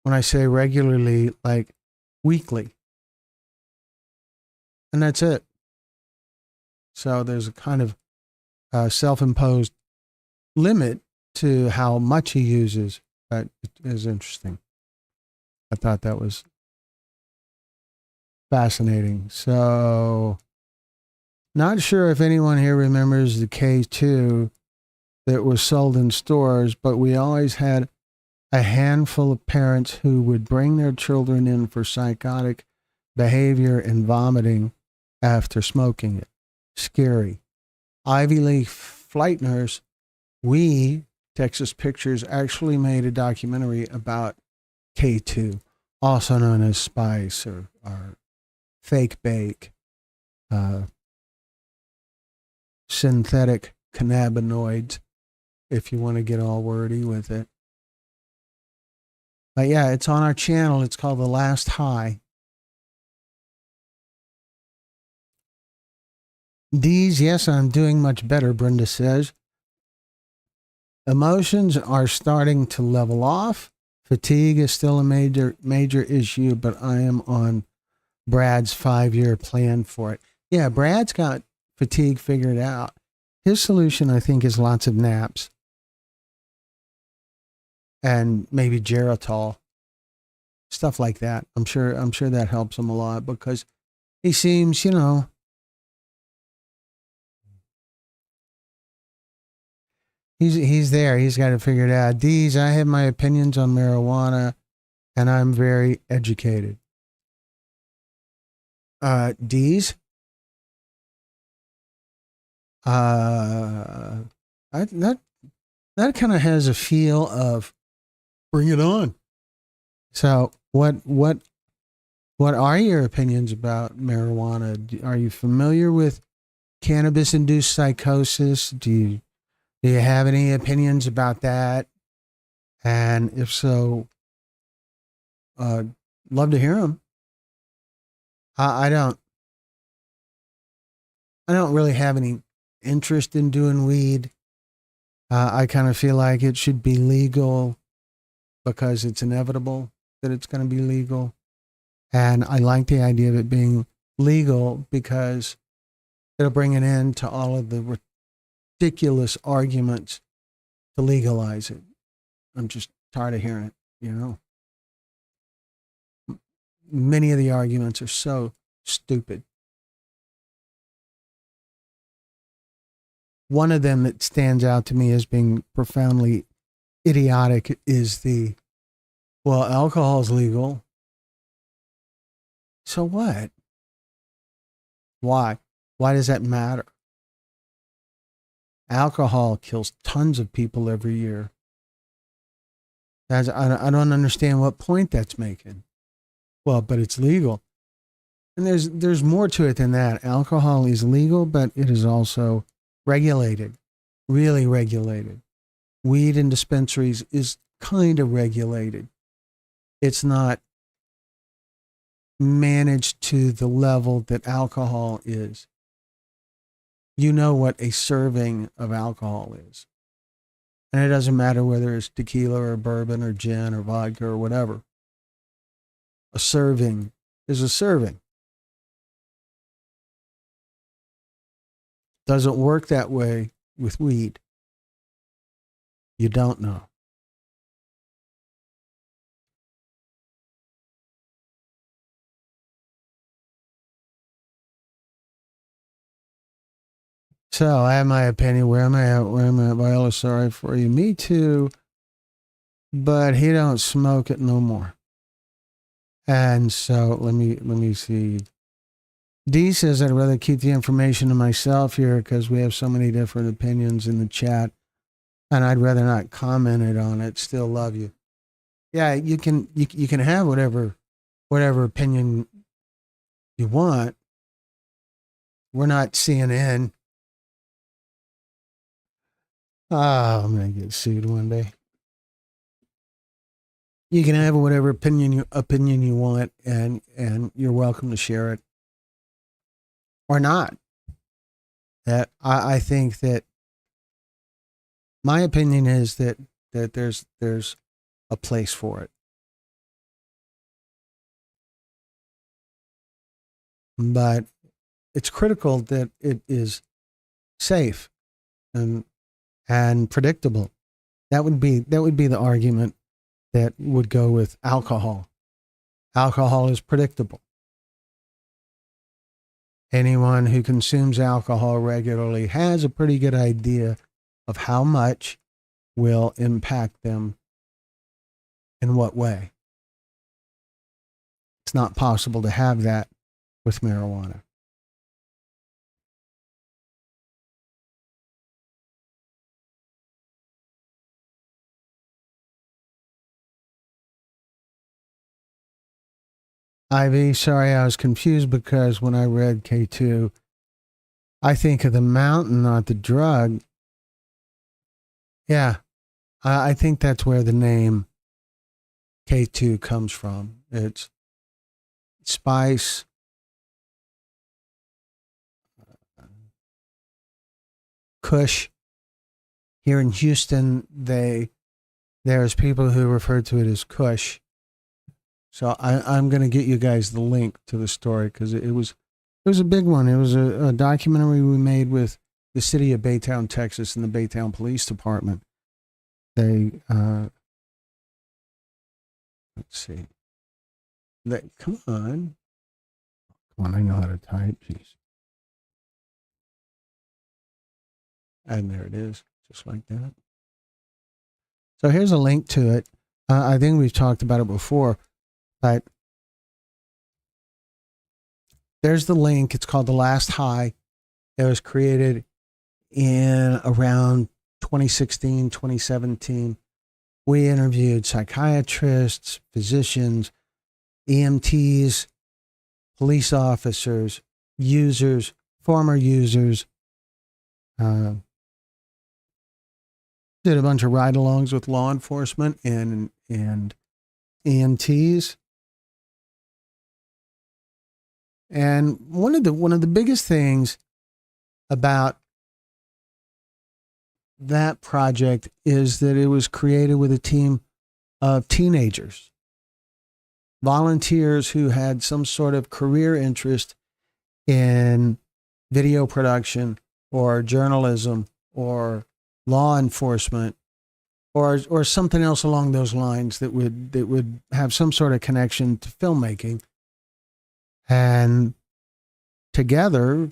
When I say regularly, like weekly. And that's it. So there's a kind of self-imposed limit to how much he uses. But it is interesting. I thought that was fascinating. So, not sure if anyone here remembers the K2 that was sold in stores, but we always had a handful of parents who would bring their children in for psychotic behavior and vomiting after smoking it. Scary. Ivy League flight nurse, Texas Pictures, actually made a documentary about K2, also known as Spice or fake bake, synthetic cannabinoids, if you want to get all wordy with it. But yeah, it's on our channel. It's called The Last High. These, yes, I'm doing much better, Brenda says. Emotions are starting to level off. Fatigue is still a major issue, but I am on Brad's 5-year plan for it. Yeah, Brad's got fatigue figured out. His solution, I think, is lots of naps and maybe Geritol, stuff like that. I'm sure that helps him a lot because he seems, he's there. He's got to figure it out. These, I have my opinions on marijuana, and I'm very educated. D's. That kind of has a feel of bring it on. So what are your opinions about marijuana? Are you familiar with cannabis induced psychosis? Do you have any opinions about that? And if so, love to hear them. I don't really have any interest in doing weed. I kind of feel like it should be legal because it's inevitable that it's going to be legal. And I like the idea of it being legal because it'll bring an end to all of the ridiculous arguments to legalize it. I'm just tired of hearing it, Many of the arguments are so stupid. One of them that stands out to me as being profoundly idiotic is alcohol's legal. So what? Why? Why does that matter? Alcohol kills tons of people every year. I don't understand what point that's making. Well, but it's legal. And there's more to it than that. Alcohol is legal, but it is also regulated, really regulated. Weed in dispensaries is kind of regulated. It's not managed to the level that alcohol is. You know what a serving of alcohol is. And it doesn't matter whether it's tequila or bourbon or gin or vodka or whatever. A serving is a serving. Doesn't work that way with weed. You don't know. So I have my opinion. Where am I at? Where am I at? Viola, sorry for you. Me too. But he don't smoke it no more. And so let me see. D says I'd rather keep the information to myself here because we have so many different opinions in the chat, and I'd rather not comment it on it. Still love you. Yeah, you can have whatever opinion you want. We're not CNN. Oh, I'm gonna get sued one day. You can have whatever opinion you want, and you're welcome to share it or not. That I think that my opinion is that there's a place for it, but it's critical that it is safe and predictable. That would be the argument that would go with alcohol. Alcohol is predictable. Anyone who consumes alcohol regularly has a pretty good idea of how much will impact them in what way. It's not possible to have that with marijuana. Ivy, sorry, I was confused because when I read K2, I think of the mountain, not the drug. Yeah, I think that's where the name K2 comes from. It's spice, Kush. Here in Houston, there's people who refer to it as Kush. So I'm going to get you guys the link to the story because it was a big one. It was a documentary we made with the city of Baytown, Texas, and the Baytown Police Department. They let's see. Come on, I know how to type. Jeez, and there it is, just like that. So here's a link to it. I think we've talked about it before, but there's the link. It's called The Last High. It was created in around 2016, 2017. We interviewed psychiatrists, physicians, EMTs, police officers, users, former users. Did a bunch of ride-alongs with law enforcement and EMTs. And one of the biggest things about that project is that it was created with a team of teenagers, volunteers who had some sort of career interest in video production or journalism or law enforcement or something else along those lines that would have some sort of connection to filmmaking. And together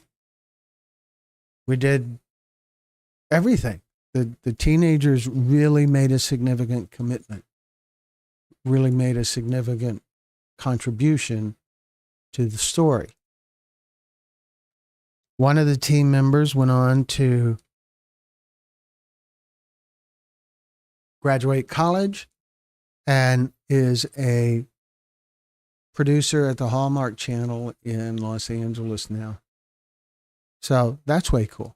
we did everything. The teenagers really made a significant commitment, really made a significant contribution to the story. One of the team members went on to graduate college and is a producer at the Hallmark Channel in Los Angeles now. So that's way cool.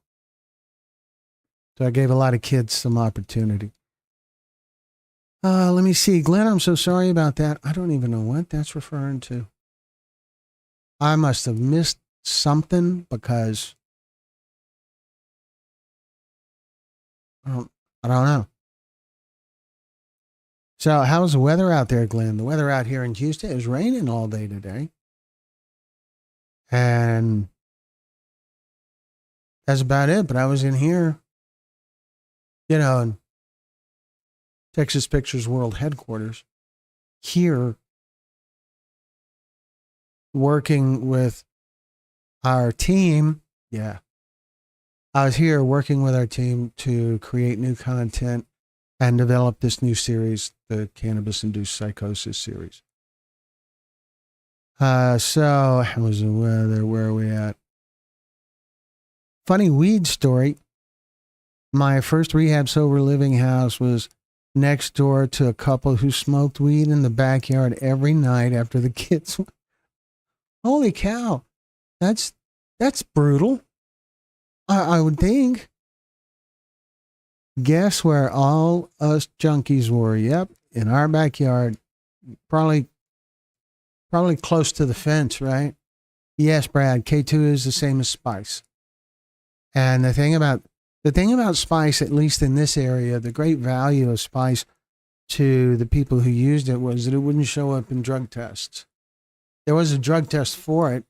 So I gave a lot of kids some opportunity. Let me see. Glenn, I'm so sorry about that. I don't even know what that's referring to. I must have missed something because I don't know. So how's the weather out there, Glenn? The weather out here in Houston is raining all day today. And that's about it. But I was in here, in Texas Pictures World Headquarters, here working with our team. Yeah. I was here working with our team to create new content and develop this new series, the Cannabis Induced Psychosis series. So how was the weather? Where are we at? Funny weed story. My first rehab sober living house was next door to a couple who smoked weed in the backyard every night after the kids. Holy cow. That's brutal. I would think. Guess where all us junkies were? Yep, in our backyard. Probably close to the fence, right? Yes, Brad. K2 is the same as spice. And the thing about spice, at least in this area, the great value of spice to the people who used it was that it wouldn't show up in drug tests. There was a drug test for it,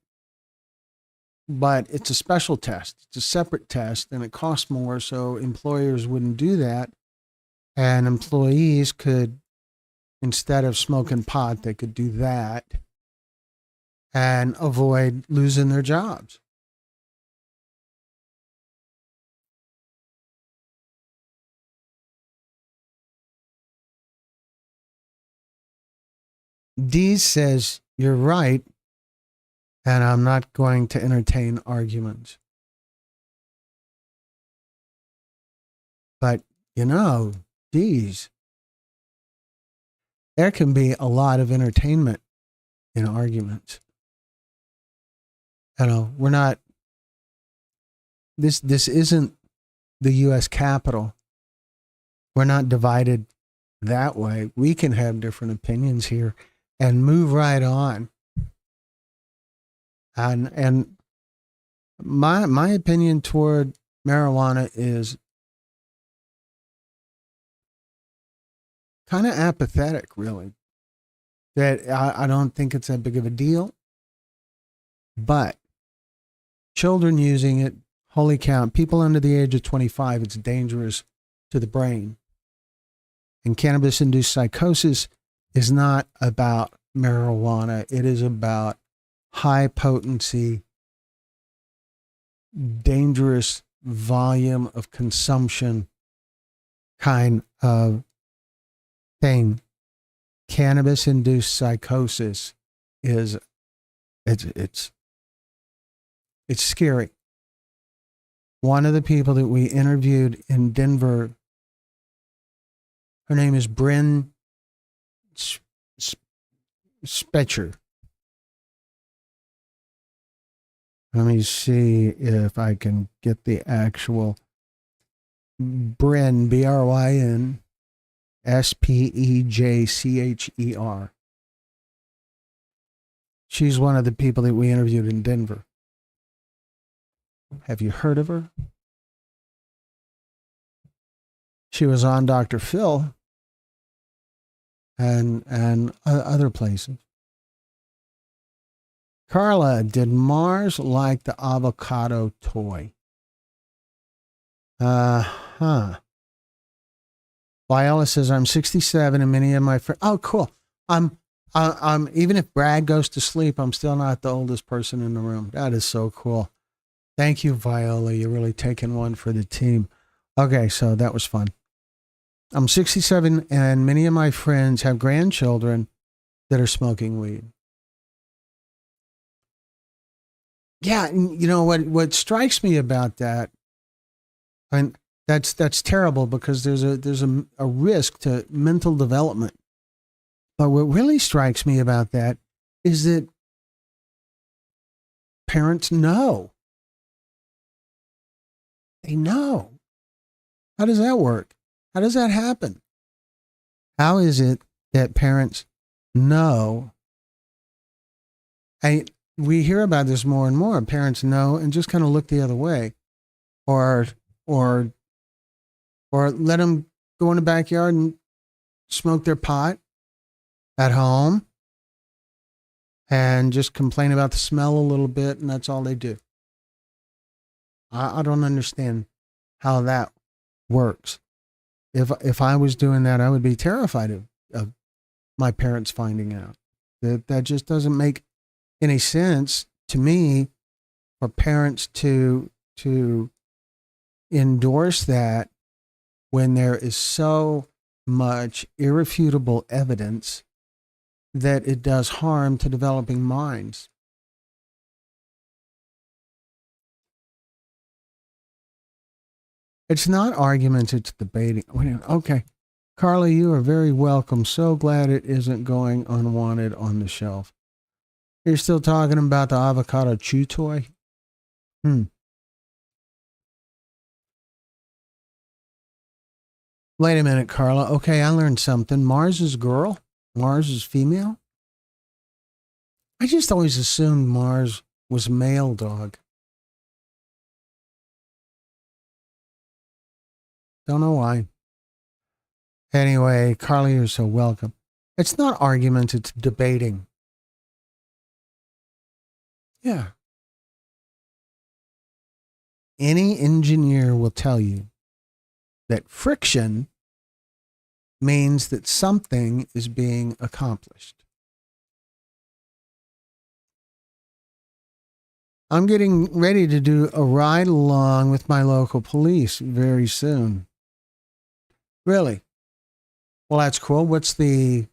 but it's a special test. It's a separate test, and it costs more, so employers wouldn't do that. And employees could, instead of smoking pot, they could do that and avoid losing their jobs. Dee says, you're right, and I'm not going to entertain arguments. But, Dee's, there can be a lot of entertainment in arguments. We're not, this isn't the U.S. Capitol. We're not divided that way. We can have different opinions here and move right on. And my opinion toward marijuana is kind of apathetic, really. That I don't think it's that big of a deal. But children using it, holy cow, people under the age of 25, it's dangerous to the brain. And cannabis-induced psychosis is not about marijuana. It is about high potency, dangerous volume of consumption kind of thing. Cannabis-induced psychosis is it's scary. One of the people that we interviewed in Denver, her name is Bryn Spetcher. Let me see if I can get the actual Bryn, Bryn Spejcher. She's one of the people that we interviewed in Denver. Have you heard of her? She was on Dr. Phil and other places. Carla, did Mars like the avocado toy? Viola says, I'm 67 and many of my friends. Oh, cool. I'm even if Brad goes to sleep, I'm still not the oldest person in the room. That is so cool. Thank you, Viola. You're really taking one for the team. Okay, so that was fun. I'm 67 and many of my friends have grandchildren that are smoking weed. Yeah, what strikes me about that, and that's terrible because there's a risk to mental development. But what really strikes me about that is that parents know. They know. How does that work? How does that happen? How is it that parents know? We hear about this more and more. Parents know and just kind of look the other way, or let them go in the backyard and smoke their pot at home and just complain about the smell a little bit, and that's all they do. I don't understand how that works. If I was doing that, I would be terrified of my parents finding out. That just doesn't make any sense to me for parents to endorse that when there is so much irrefutable evidence that it does harm to developing minds. It's not arguments, it's debating. Okay. Carly, you are very welcome. So glad it isn't going unwanted on the shelf. You're still talking about the avocado chew toy? Wait a minute, Carla. Okay, I learned something. Mars is girl? Mars is female? I just always assumed Mars was male, dog. Don't know why. Anyway, Carly, you're so welcome. It's not argument, it's debating. Yeah. Any engineer will tell you that friction means that something is being accomplished. I'm getting ready to do a ride along with my local police very soon. Really? Well, that's cool. What's the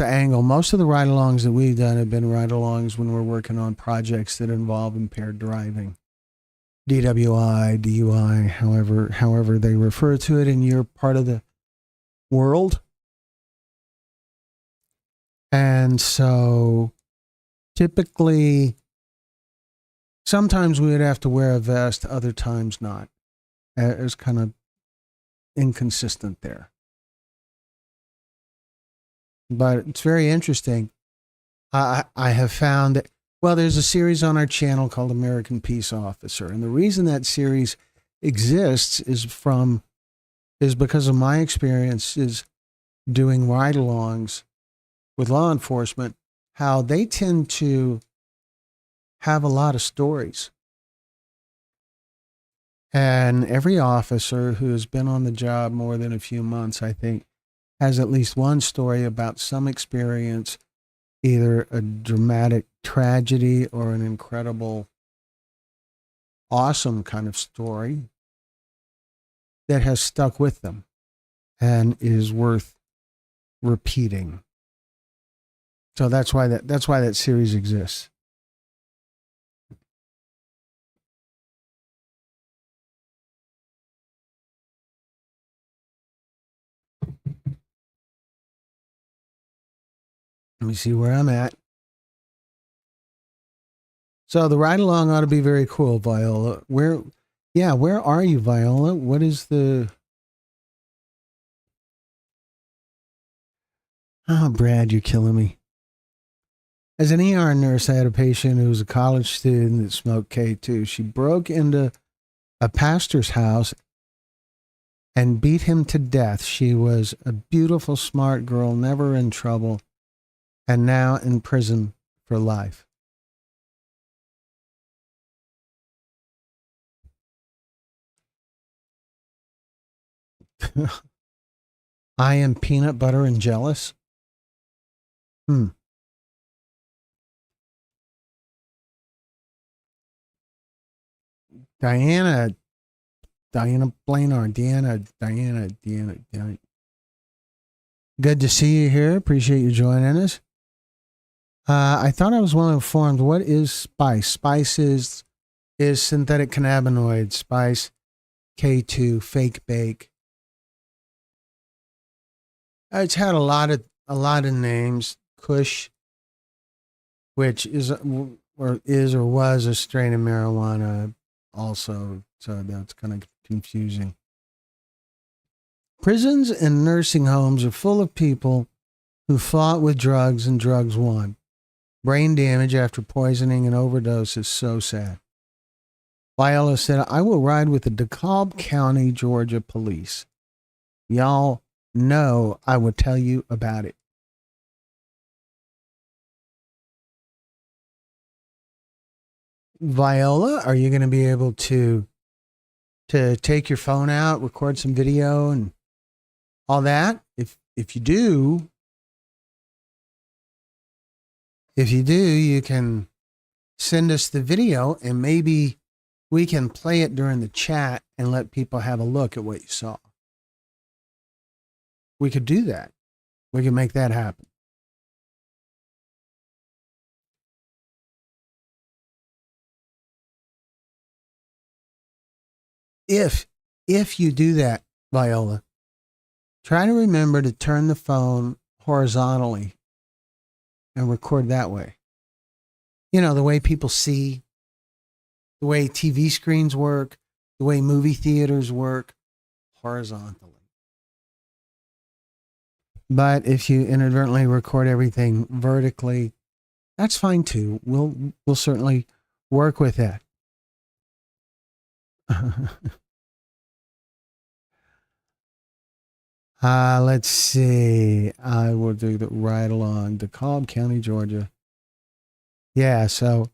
angle? Most of the ride-alongs that we've done have been ride-alongs when we're working on projects that involve impaired driving. DWI, DUI, however they refer to it in your part of the world. And so typically, sometimes we would have to wear a vest, other times not. It's kind of inconsistent there. But it's very interesting. I have found that, well, there's a series on our channel called American Peace Officer. And the reason that series exists is because of my experiences doing ride-alongs with law enforcement, how they tend to have a lot of stories. And every officer who has been on the job more than a few months, I think, has at least one story about some experience, either a dramatic tragedy or an incredible, awesome kind of story that has stuck with them and is worth repeating. So that's why that series exists. Let me see where I'm at. So the ride along ought to be very cool, Viola. Where are you, Viola? What is the... Oh, Brad, you're killing me. As an ER nurse, I had a patient who was a college student that smoked K2. She broke into a pastor's house and beat him to death. She was a beautiful, smart girl, never in trouble, and now in prison for life. I am peanut butter and jealous. Diana Blainard. Diana. Good to see you here. Appreciate you joining us. I thought I was well informed. What is spice? Spice is synthetic cannabinoid. Spice, K2, fake bake. It's had a lot of names. Kush, which is or was a strain of marijuana also, so that's kind of confusing. Prisons and nursing homes are full of people who fought with drugs and drugs won. Brain damage after poisoning and overdose is so sad. Viola said, I will ride with the DeKalb County, Georgia police. Y'all know, I would tell you about it. Viola, are you going to be able to take your phone out, record some video and all that? If you do, you can send us the video and maybe we can play it during the chat and let people have a look at what you saw. We could do that. We can make that happen. If you do that, Viola, try to remember to turn the phone horizontally and record that way. You know, the way people see, the way TV screens work, the way movie theaters work, horizontally. But if you inadvertently record everything vertically, that's fine too. We'll certainly work with that. Let's see. I will do the right along DeKalb County, Georgia. Yeah, so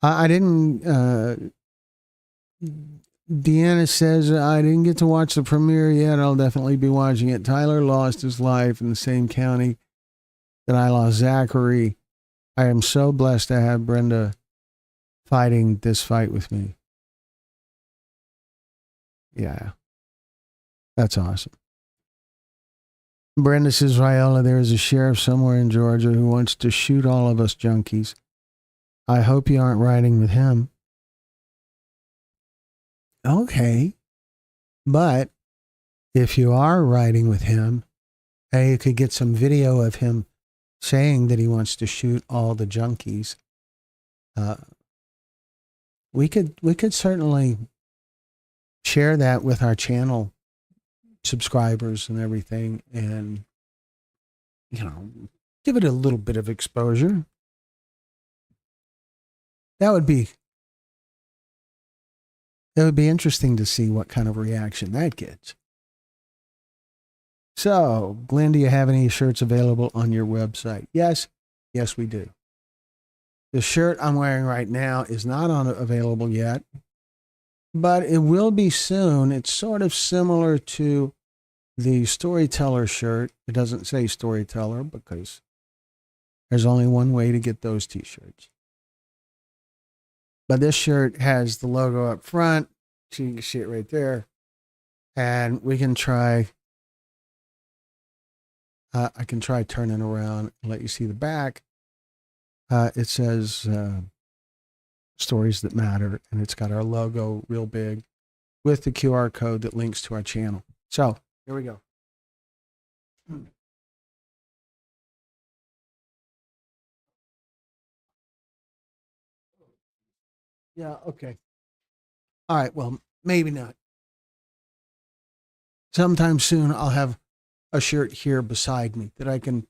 I didn't. Deanna says, I didn't get to watch the premiere yet. I'll definitely be watching it. Tyler lost his life in the same county that I lost Zachary. I am so blessed to have Brenda fighting this fight with me. Yeah, that's awesome. Brenda says, Viola, there is a sheriff somewhere in Georgia who wants to shoot all of us junkies. I hope you aren't riding with him. Okay. But if you are riding with him, you could get some video of him saying that he wants to shoot all the junkies. We could certainly share that with our channel subscribers and everything, and give it a little bit of exposure. That would be interesting to see what kind of reaction that gets. So, Glenn, do you have any shirts available on your website? Yes, we do. The shirt I'm wearing right now is not available yet, but it will be soon. It's sort of similar to the Storyteller shirt. It doesn't say Storyteller because there's only one way to get those t-shirts. But this shirt has the logo up front, so you can see it right there. And we can try, I can try turning around and let you see the back. It says Stories That Matter, and it's got our logo real big with the QR code that links to our channel. So here we go. Yeah, okay. All right, well, maybe not. Sometime soon I'll have a shirt here beside me that I can,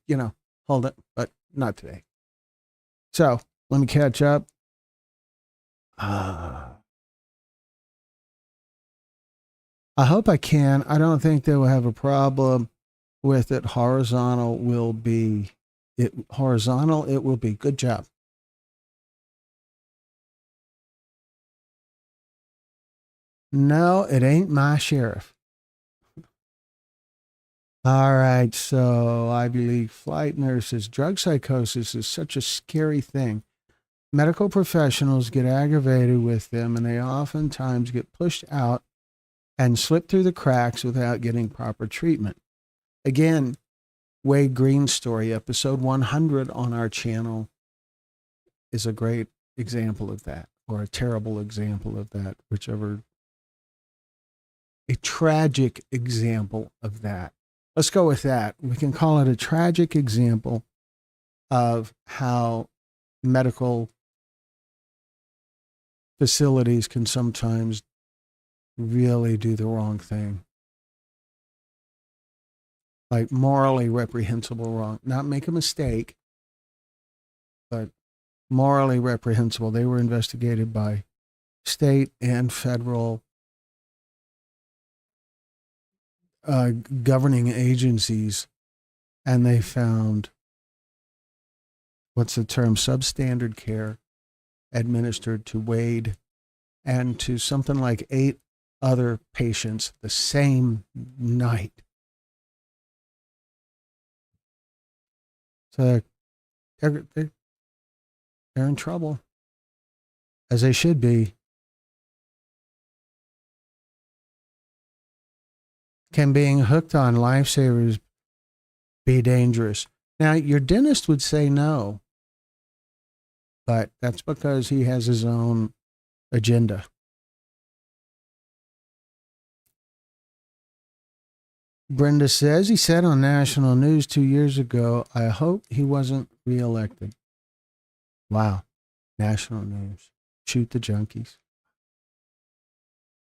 hold it, but not today. So let me catch up. I hope I can. I don't think they will have a problem with it. Horizontal, it will be. Good job. No, it ain't my sheriff. All right, so Ivy League flight nurses. Drug psychosis is such a scary thing. Medical professionals get aggravated with them, and they oftentimes get pushed out and slip through the cracks without getting proper treatment. Again, Wade Green's story, episode 100 on our channel, is a great example of that, or a terrible example of that, whichever. A tragic example of that. Let's go with that. We can call it a tragic example of how medical facilities can sometimes really do the wrong thing. Like morally reprehensible wrong. Not make a mistake, but morally reprehensible. They were investigated by state and federal governing agencies, and they found, what's the term, substandard care administered to Wade and to something like 8 other patients the same night. So they're in trouble, as they should be. Can being hooked on lifesavers be dangerous? Now, your dentist would say no, but that's because he has his own agenda. Brenda says, he said on national news 2 years ago, I hope he wasn't reelected. Wow. National news. Shoot the junkies.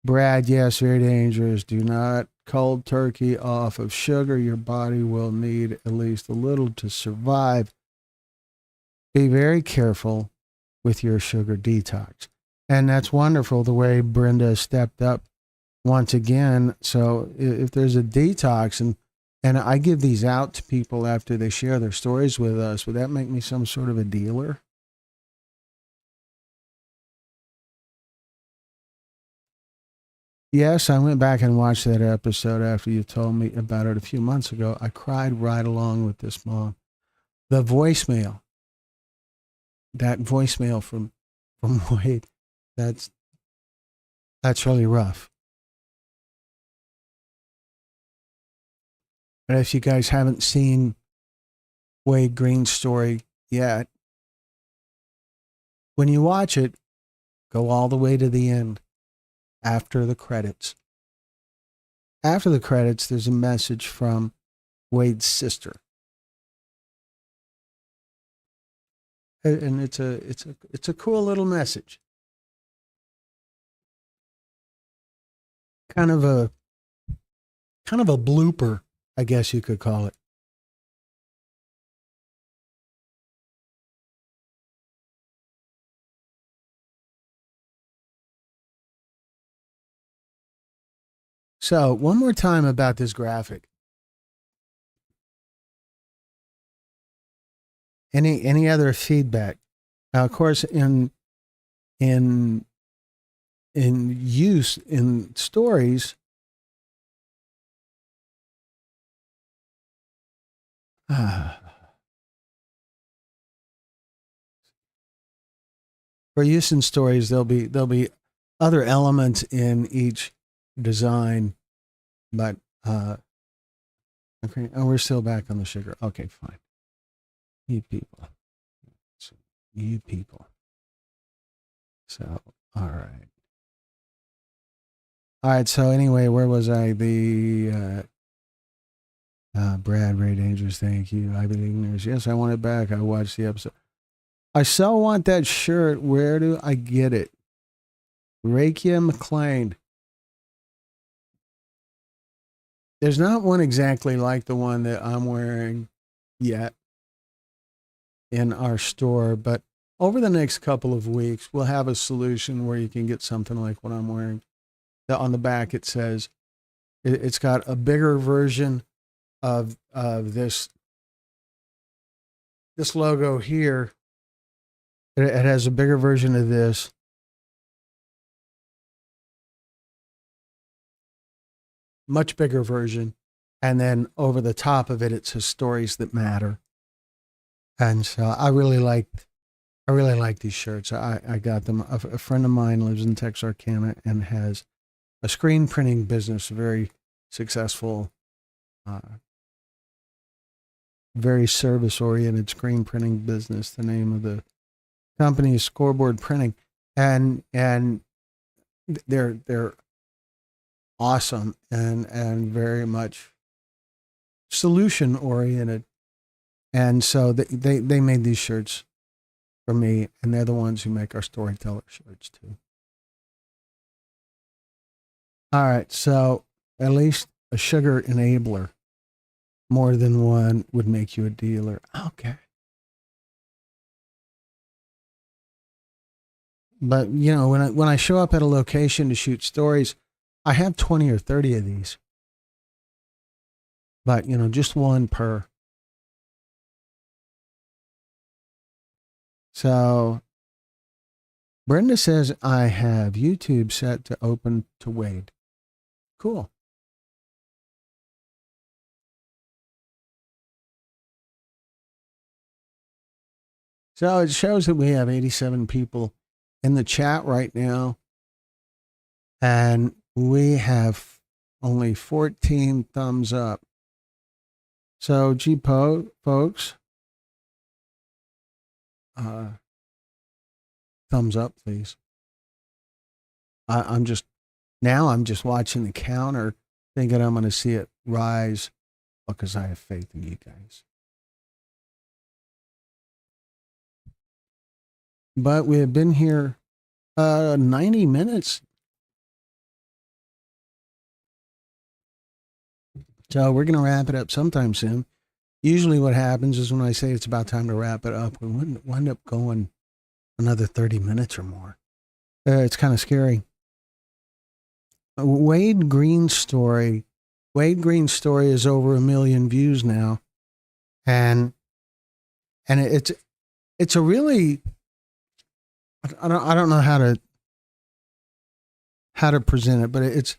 Brad, yes, very dangerous. Do not cold turkey off of sugar. Your body will need at least a little to survive. Be very careful with your sugar detox. And that's wonderful the way Brenda stepped up once again. So if there's a detox, and I give these out to people after they share their stories with us, would that make me some sort of a dealer? Yes, I went back and watched that episode after you told me about it a few months ago. I cried right along with this mom. The voicemail, that voicemail from Wade, that's really rough. And if you guys haven't seen Wade Green's story yet, when you watch it, go all the way to the end. After the credits. After the credits, there's a message from Wade's sister. And it's a cool little message. Kind of a blooper, I guess you could call it. So, one more time about this graphic. Any other feedback? Now, of course, in use in stories, for use in stories, there'll be other elements in each design, but okay. Oh, we're still back on the sugar. Okay, fine. You people. So, all right. All right. So anyway, where was I? The Brad, very dangerous. Thank you. I believe news. Yes, I want it back. I watched the episode. I so want that shirt. Where do I get it? Rakia McLean. There's not one exactly like the one that I'm wearing yet in our store, but over the next couple of weeks, we'll have a solution where you can get something like what I'm wearing. On the back, it says, it's got a bigger version of this logo here. It has a bigger version of this. Much bigger version. And then over the top of it, it says stories that matter. And so I really like these shirts. I got them. A friend of mine lives in Texarkana and has a screen printing business, very successful, very service-oriented screen printing business. The name of the company is Scoreboard Printing, and they're awesome and very much solution-oriented. And so they made these shirts for me, and they're the ones who make our Storyteller shirts too. All right, so at least a sugar enabler, more than one would make you a dealer. Okay. But you know, when I show up at a location to shoot stories, I have 20 or 30 of these. but just one per. So Brenda says, I have YouTube set to open to Wade. Cool. So it shows that we have 87 people in the chat right now. And we have only 14 thumbs up. So, folks, thumbs up, please. I'm just watching the counter, thinking I'm going to see it rise because I have faith in you guys. But we have been here 90 minutes. So we're going to wrap it up sometime soon. Usually what happens is when I say it's about time to wrap it up, we wind up going another 30 minutes or more. It's kind of scary. Wade Green's story is over 1 million views now. And it's a really, I don't know how to present it, but it's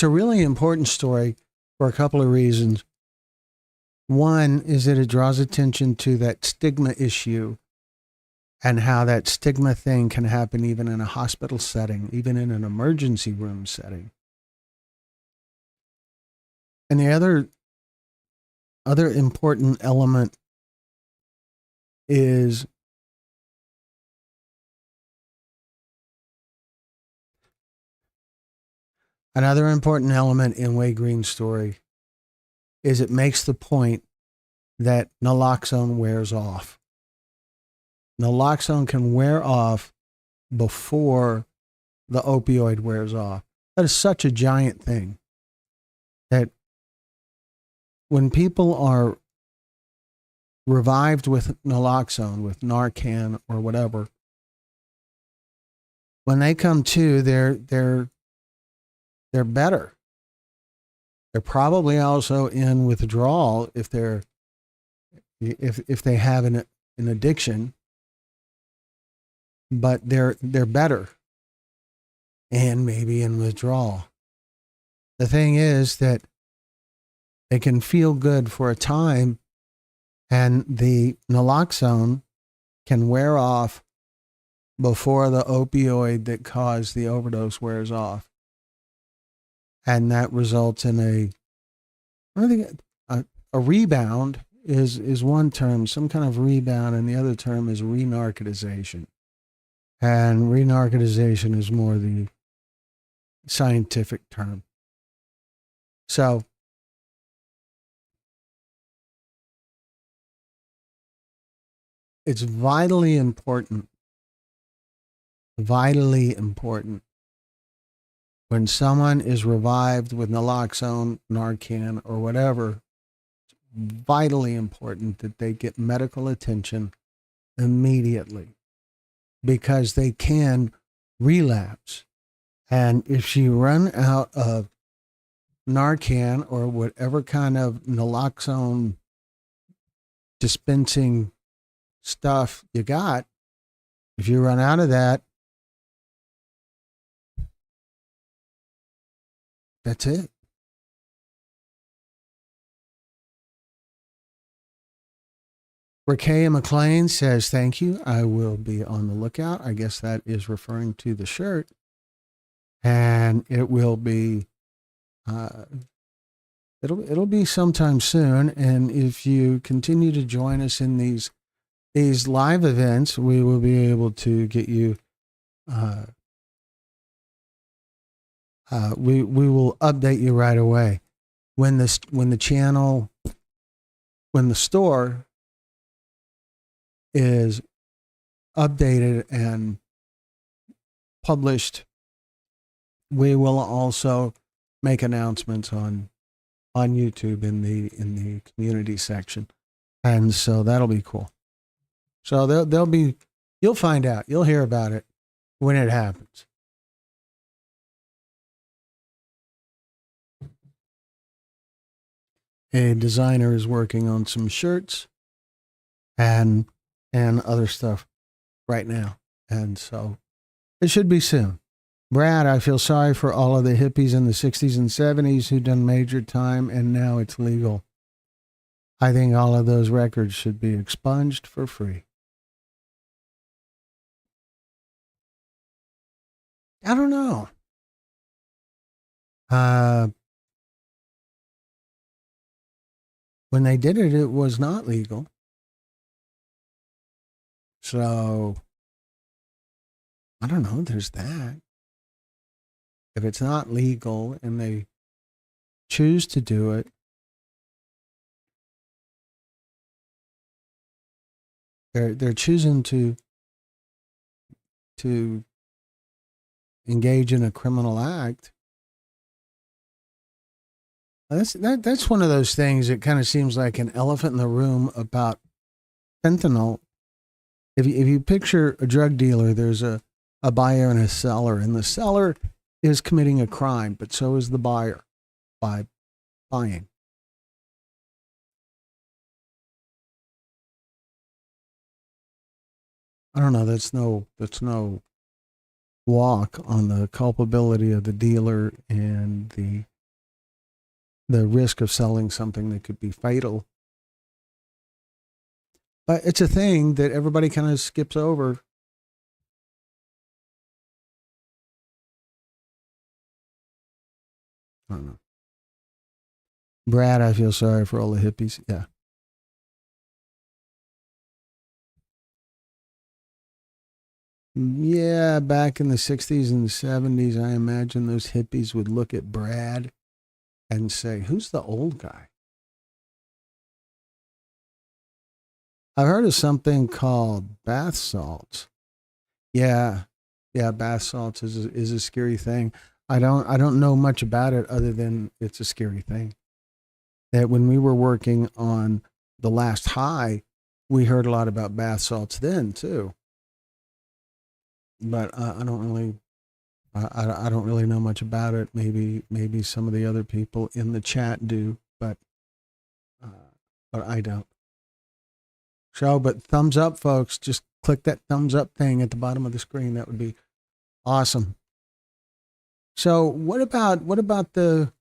a really important story for a couple of reasons. One is that it draws attention to that stigma issue and how that stigma thing can happen even in a hospital setting, even in an emergency room setting. And the other important element is another important element in Wade Green's story is it makes the point that naloxone wears off. Naloxone can wear off before the opioid wears off. That is such a giant thing that when people are revived with naloxone, with Narcan or whatever, when they come to, they're better. They're probably also in withdrawal if they have an addiction, but they're better and maybe in withdrawal. The thing is that they can feel good for a time, and the naloxone can wear off before the opioid that caused the overdose wears off. And that results in a rebound is one term, some kind of rebound, and the other term is re-narcotization. And re-narcotization is more the scientific term. So it's vitally important when someone is revived with naloxone, Narcan, or whatever, it's vitally important that they get medical attention immediately because they can relapse. And if you run out of Narcan or whatever kind of naloxone dispensing stuff you got, if you run out of that, that's it. Rakea McLean says, thank you. I will be on the lookout. I guess that is referring to the shirt. And it will be, it'll be sometime soon. And if you continue to join us in these live events, we will be able to get you, we will update you right away. When the store is updated and published, we will also make announcements on YouTube in the community section, and so that'll be cool. So there'll be, you'll find out, you'll hear about it when it happens. a designer is working on some shirts and other stuff right now. And so it should be soon. Brad, I feel sorry for all of the hippies in the 60s and 70s who done major time and now it's legal. I think all of those records should be expunged for free. I don't know. When they did it, it was not legal. So, I don't know. There's that. If it's not legal and they choose to do it, they're choosing to engage in a criminal act. That's one of those things that kind of seems like an elephant in the room about fentanyl. If you picture a drug dealer, there's a buyer and a seller, and the seller is committing a crime, but so is the buyer by buying. I don't know. That's no walk on the culpability of the dealer and the risk of selling something that could be fatal. But it's a thing that everybody kind of skips over. I don't know. Brad, I feel sorry for all the hippies. Yeah. Yeah, back in the 60s and the 70s, I imagine those hippies would look at Brad and say, who's the old guy? I've heard of something called bath salts. Yeah, bath salts is a scary thing. I don't know much about it other than it's a scary thing. That when we were working on the last high, we heard a lot about bath salts then too. But I don't really, I don't really know much about it. Maybe some of the other people in the chat do, uh, but I don't. So, but thumbs up, folks. Just click that thumbs up thing at the bottom of the screen. That would be awesome. So, what about the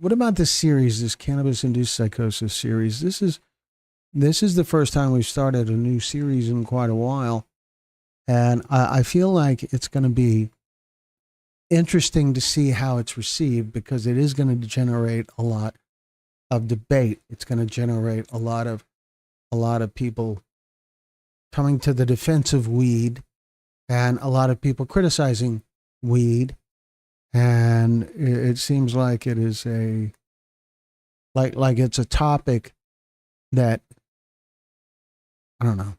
what about this series, this cannabis induced psychosis series? This is the first time we've started a new series in quite a while, and I feel like it's going to be interesting to see how it's received because it is going to generate a lot of debate. It's going to generate a lot of people coming to the defense of weed and a lot of people criticizing weed. And it seems like it is like it's a topic that, I don't know.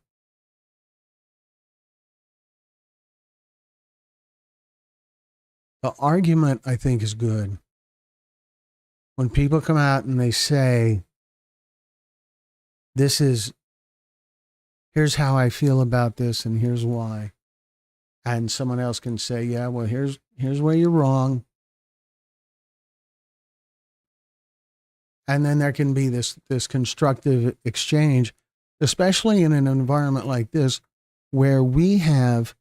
The argument, I think, is good. When people come out and they say, here's how I feel about this and here's why. And someone else can say, yeah, well, here's where you're wrong. And then there can be this constructive exchange, especially in an environment like this where we have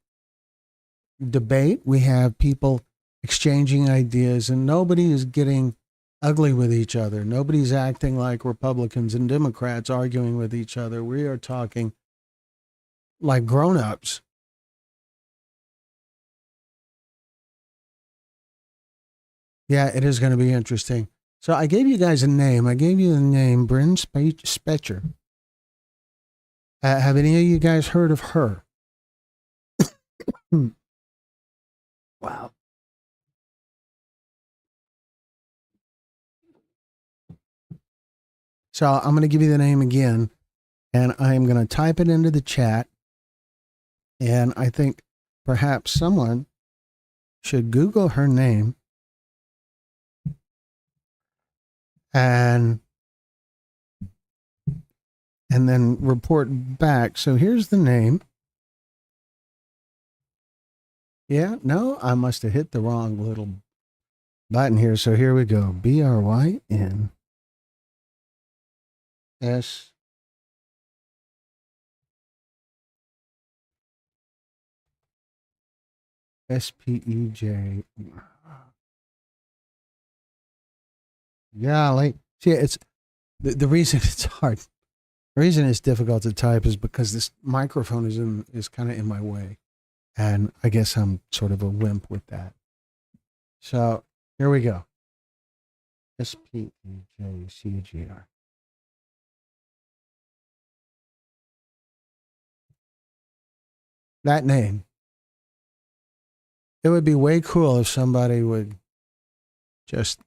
debate, we have people exchanging ideas, and nobody is getting ugly with each other. Nobody's acting like Republicans and Democrats arguing with each other. We are talking like grown-ups. Yeah, it is going to be interesting. So I gave you guys a name. I gave you the name Bryn Spetcher. Have any of you guys heard of her? Wow. So I'm going to give you the name again, and I'm going to type it into the chat. And I think perhaps someone should Google her name and then report back. So here's the name. Yeah, no, I must have hit the wrong little button here. So here we go. Bryn S SPEJ. Yeah, like see, it's the reason it's hard. The reason it's difficult to type is because this microphone is kind of in my way, and I guess I'm sort of a wimp with that. So here we go. SPEJCGR. That name. It would be way cool if somebody would just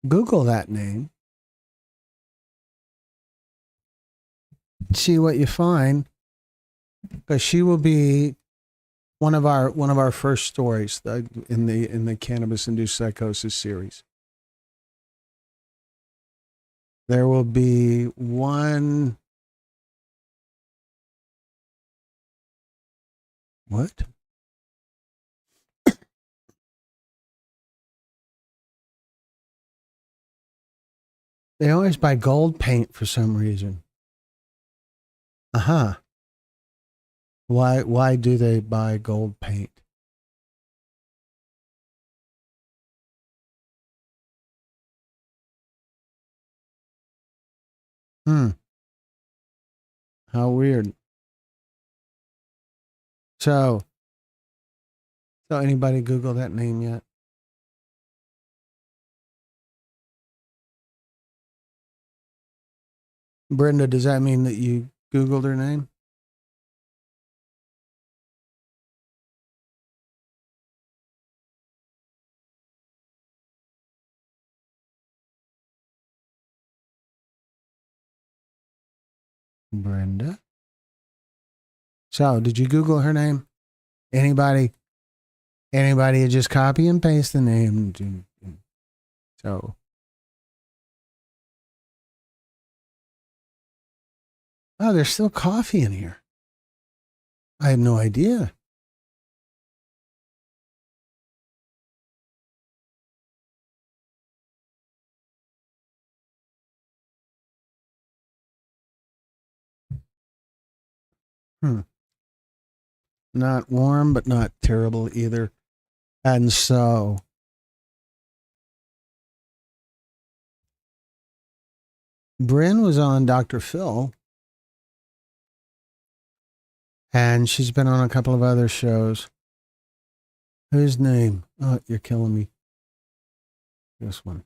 Google that name, see what you find, because she will be one of our first stories in the cannabis induced psychosis series. There will be one. What? They always buy gold paint for some reason. Uh-huh. Why do they buy gold paint? Hmm. How weird. So anybody Google that name yet? Brenda, does that mean that you Googled her name? Brenda. So, did you Google her name? Anybody? Anybody just copy and paste the name? So, oh, there's still coffee in here. I had no idea. Hmm. Not warm, but not terrible either. And so, Bryn was on Dr. Phil, and she's been on a couple of other shows. Whose name? Oh, you're killing me. This one.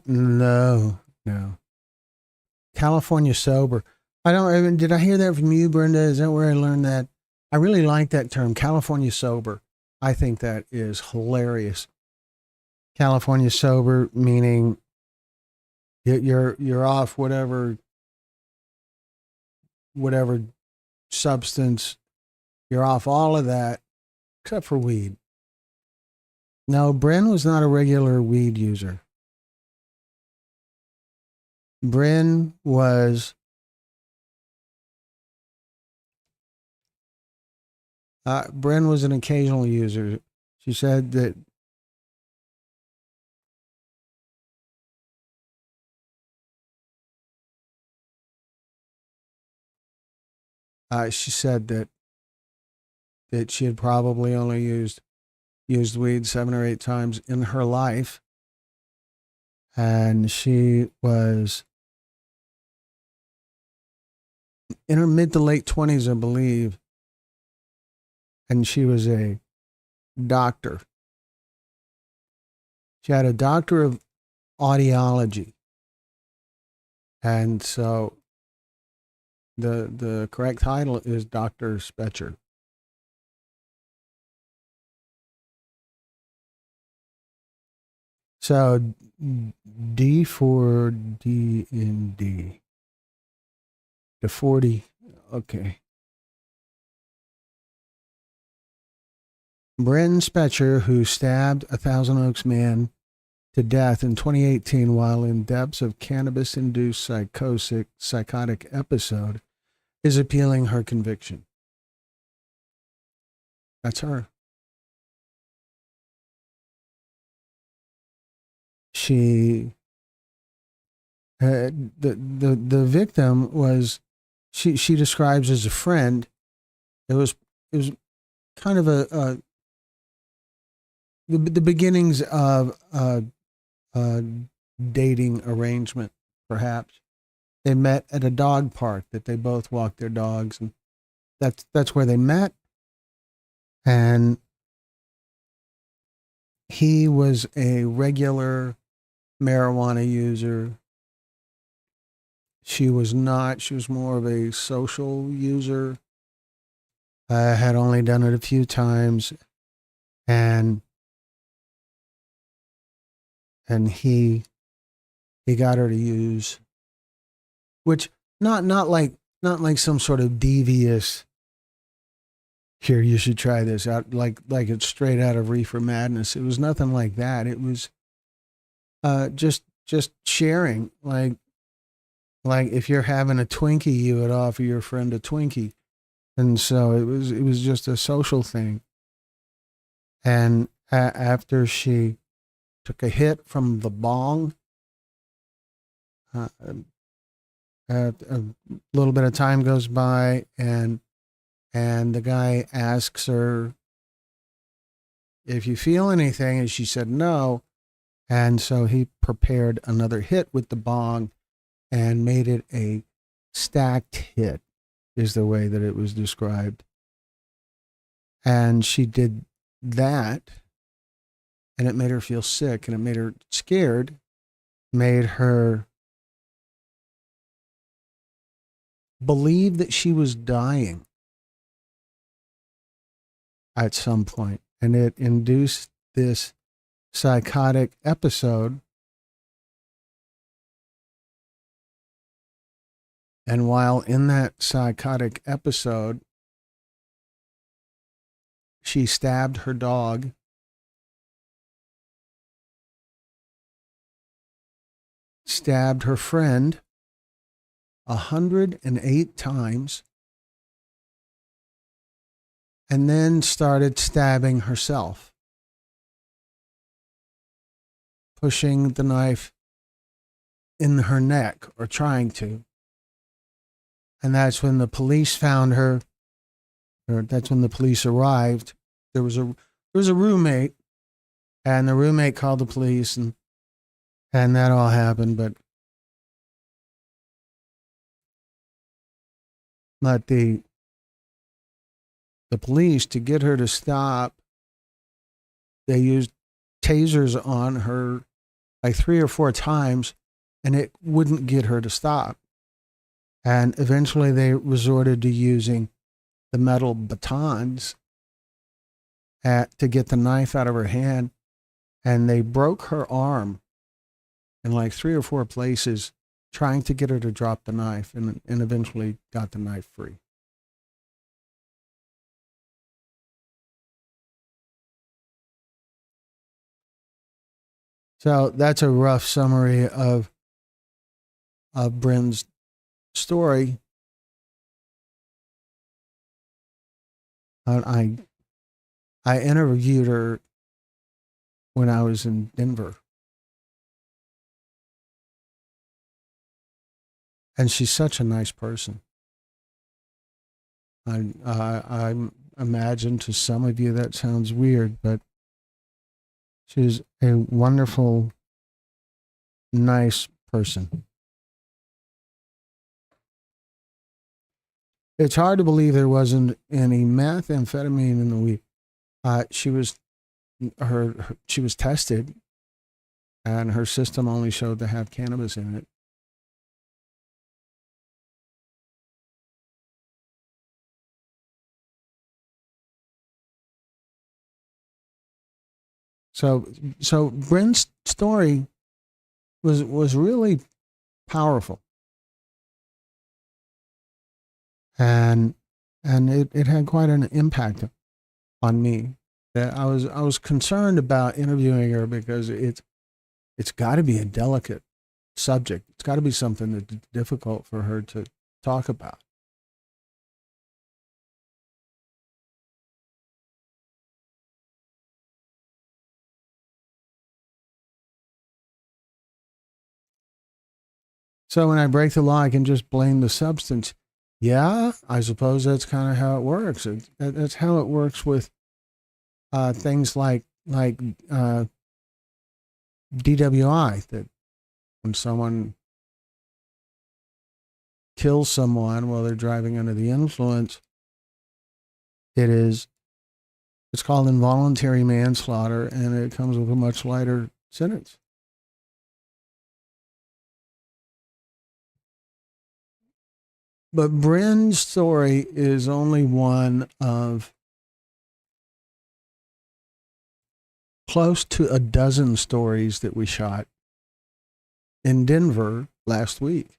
No. California Sober. I don't even, did I hear that from you, Brenda? Is that where I learned that? I really like that term, California Sober. I think that is hilarious. California Sober, meaning you're off whatever substance, you're off all of that except for weed. No, Bryn was not a regular weed user. Bryn was Bryn was an occasional user. She said that she said that she had probably only used weed 7 or 8 times in her life, and she was in her mid to late 20s, I believe, and she was a doctor. She had a doctor of audiology, and so the correct title is Dr. Spetcher. So D for D in D. The 40. Okay. Bryn Spetcher, who stabbed a Thousand Oaks man to death in 2018 while in depths of cannabis-induced psychotic episode is appealing her conviction. That's her. She, the victim was, she describes as a friend. It was kind of the beginnings of a dating arrangement, perhaps. They met at a dog park that they both walked their dogs, and that's where they met. And he was a regular marijuana user. She was not. She was more of a social user. Had only done it a few times, and he got her to use, which not like some sort of devious, here, you should try this out, like it's straight out of Reefer Madness. It was nothing like that. It was just sharing, like if you're having a Twinkie, you would offer your friend a Twinkie. And so it was just a social thing. And after she took a hit from the bong, a little bit of time goes by, and the guy asks her if you feel anything, and she said no. And so he prepared another hit with the bong and made it a stacked hit, is the way that it was described. And she did that, and it made her feel sick, and it made her scared, made her believe that she was dying at some point. And it induced this psychotic episode. And while in that psychotic episode, she stabbed her dog, stabbed her friend 108 times, and then started stabbing herself, pushing the knife in her neck, or trying to. And that's when the police found her, or that's when the police arrived. There was a roommate, and the roommate called the police, and that all happened. But the police, to get her to stop, they used tasers on her like 3 or 4 times, and it wouldn't get her to stop. And eventually they resorted to using the metal batons to get the knife out of her hand. And they broke her arm in like 3 or 4 places, trying to get her to drop the knife, and eventually got the knife free. So that's a rough summary of Bryn's story. I interviewed her when I was in Denver, and she's such a nice person. I imagine to some of you that sounds weird, but she's a wonderful, nice person. It's hard to believe there wasn't any methamphetamine in the weed. She was tested, and her system only showed to have cannabis in it. So Bryn's story was really powerful, and it had quite an impact on me. That I was concerned about interviewing her, because it's got to be a delicate subject. It's got to be something that's difficult for her to talk about. So when I break the law, I can just blame the substance. Yeah, I suppose that's kind of how it works. That's how it works with things like DWI. That when someone kills someone while they're driving under the influence, it's called involuntary manslaughter, and it comes with a much lighter sentence. But Bryn's story is only one of close to a dozen stories that we shot in Denver last week.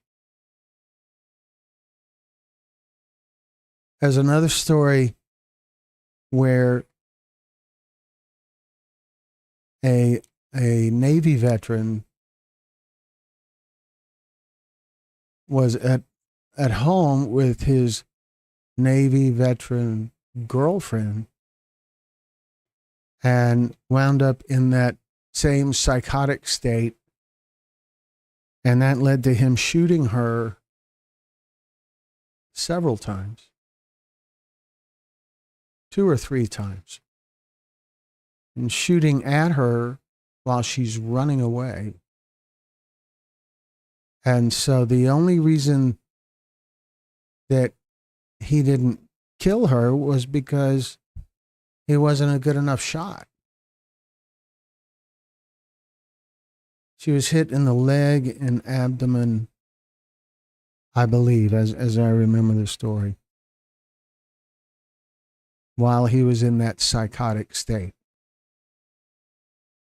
There's another story where a Navy veteran was at home with his Navy veteran girlfriend and wound up in that same psychotic state. And that led to him shooting her several times, 2 or 3 times, and shooting at her while she's running away. And so the only reason that he didn't kill her was because he wasn't a good enough shot. She was hit in the leg and abdomen, I believe, as I remember the story, while he was in that psychotic state.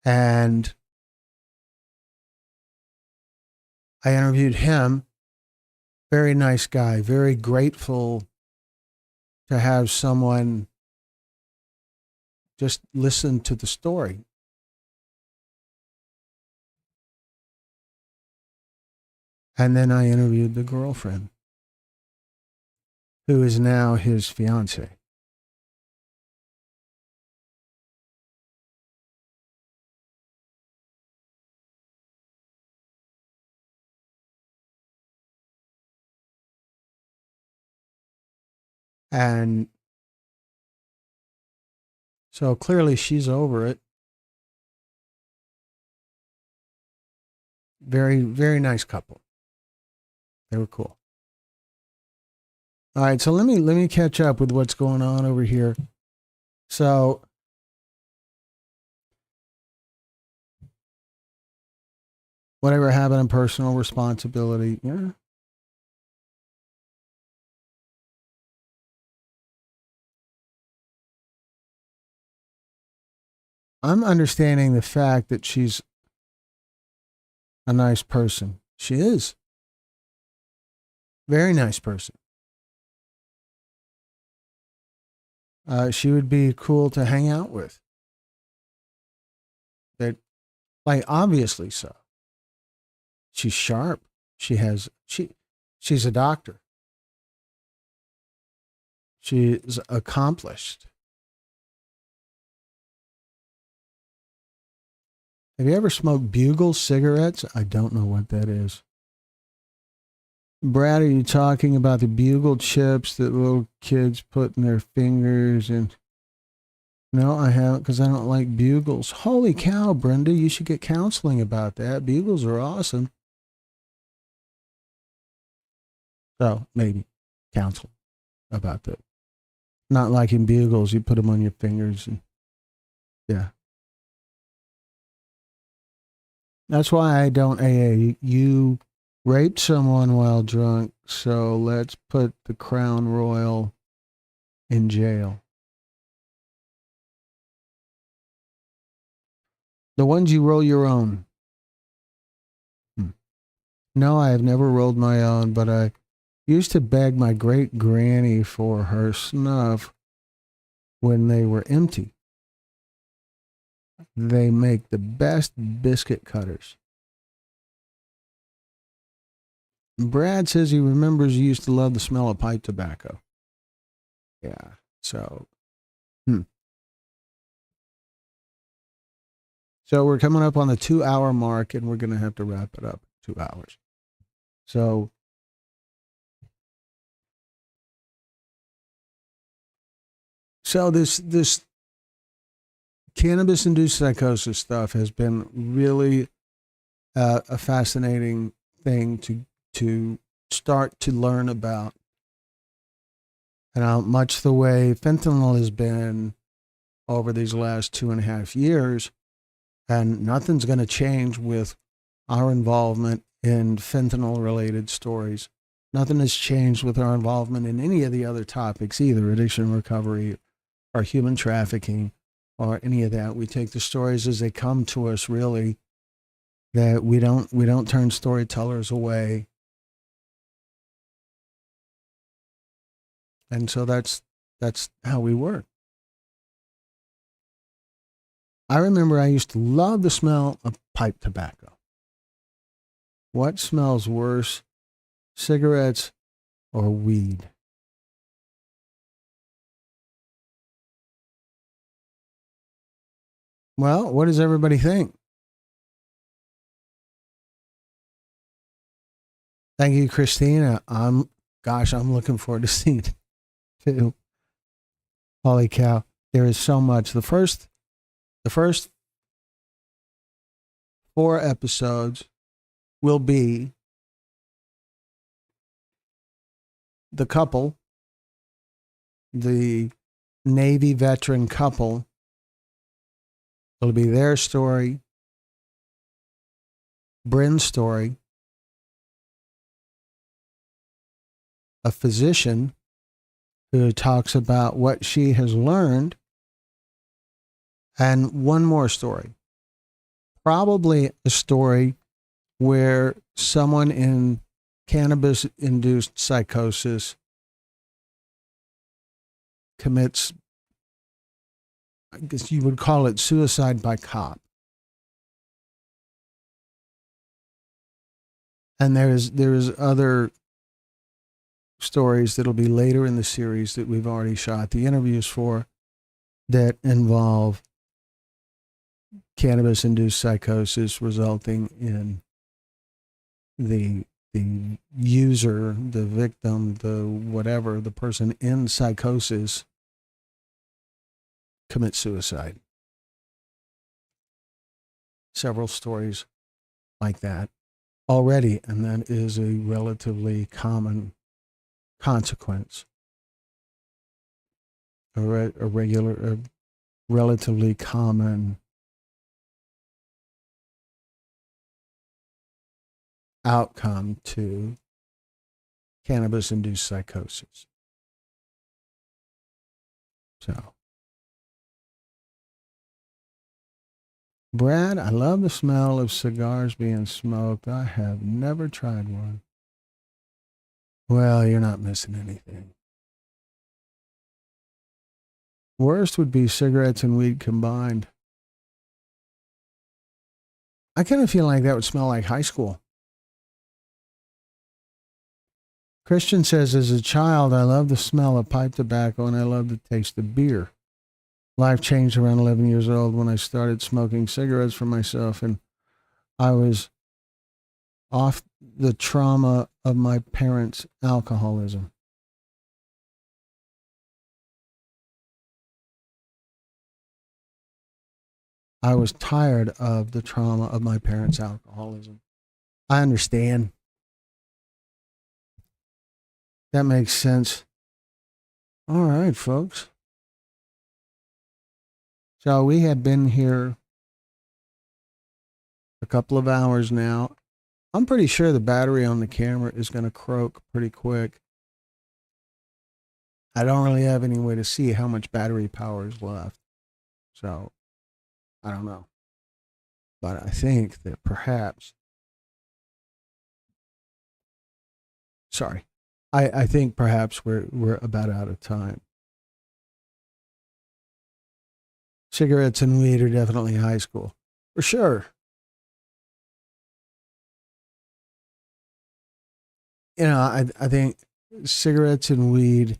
And I interviewed him. Very nice guy, very grateful to have someone just listen to the story. And then I interviewed the girlfriend, who is now his fiance. And so clearly she's over it. Very, very nice couple. They were cool. All right, so let me catch up with what's going on over here. So whatever happened in personal responsibility, yeah. I'm understanding the fact that she's a nice person. She is. Very nice person. She would be cool to hang out with. That, like, obviously so. She's sharp. She's a doctor. She's accomplished. Have you ever smoked Bugle cigarettes? I don't know what that is. Brad, are you talking about the Bugle chips that little kids put in their fingers? And no, I haven't, because I don't like Bugles. Holy cow, Brenda, you should get counseling about that. Bugles are awesome. So maybe counsel about that. Not like in Bugles, you put them on your fingers. And yeah. That's why I don't AA. You raped someone while drunk, so let's put the Crown Royal in jail. The ones you roll your own. No, I have never rolled my own, but I used to beg my great granny for her snuff when they were empty. They make the best biscuit cutters. Brad says he remembers he used to love the smell of pipe tobacco. Yeah. So, So we're coming up on the 2 hour mark, and we're going to have to wrap it up 2 hours. So this cannabis induced psychosis stuff has been really a fascinating thing to start to learn about. And how much the way fentanyl has been over these last 2.5 years, and nothing's going to change with our involvement in fentanyl related stories. Nothing has changed with our involvement in any of the other topics, either addiction recovery or human trafficking or any of that. We take the stories as they come to us, really, that we don't turn storytellers away. And so that's how we work. I remember I used to love the smell of pipe tobacco. What smells worse, cigarettes or weed? Well, what does everybody think? Thank you, Christina. I'm looking forward to seeing it too. Holy cow. There is so much. The first 4 episodes will be the couple, the Navy veteran couple. It'll be their story, Bryn's story, a physician who talks about what she has learned, and one more story. Probably a story where someone in cannabis induced psychosis commits, I guess you would call it suicide by cop. And there's other stories that'll be later in the series that we've already shot the interviews for that involve cannabis induced psychosis resulting in the user, the victim, the whatever, the person in psychosis commit suicide. Several stories like that already, and that is a relatively common consequence. A relatively common outcome to cannabis induced psychosis. So, Brad, I love the smell of cigars being smoked. I have never tried one. Well, you're not missing anything. Worst would be cigarettes and weed combined. I kind of feel like that would smell like high school. Christian says, as a child, I loved the smell of pipe tobacco and I loved the taste of beer. Life changed around 11 years old when I started smoking cigarettes for myself, and I was off the trauma of my parents' alcoholism. I was tired of the trauma of my parents' alcoholism. I understand. That makes sense. All right, folks. So we have been here a couple of hours now. I'm pretty sure the battery on the camera is going to croak pretty quick. I don't really have any way to see how much battery power is left. So I don't know. But I think that perhaps, sorry, I think perhaps we're about out of time. Cigarettes and weed are definitely high school. For sure. I think cigarettes and weed,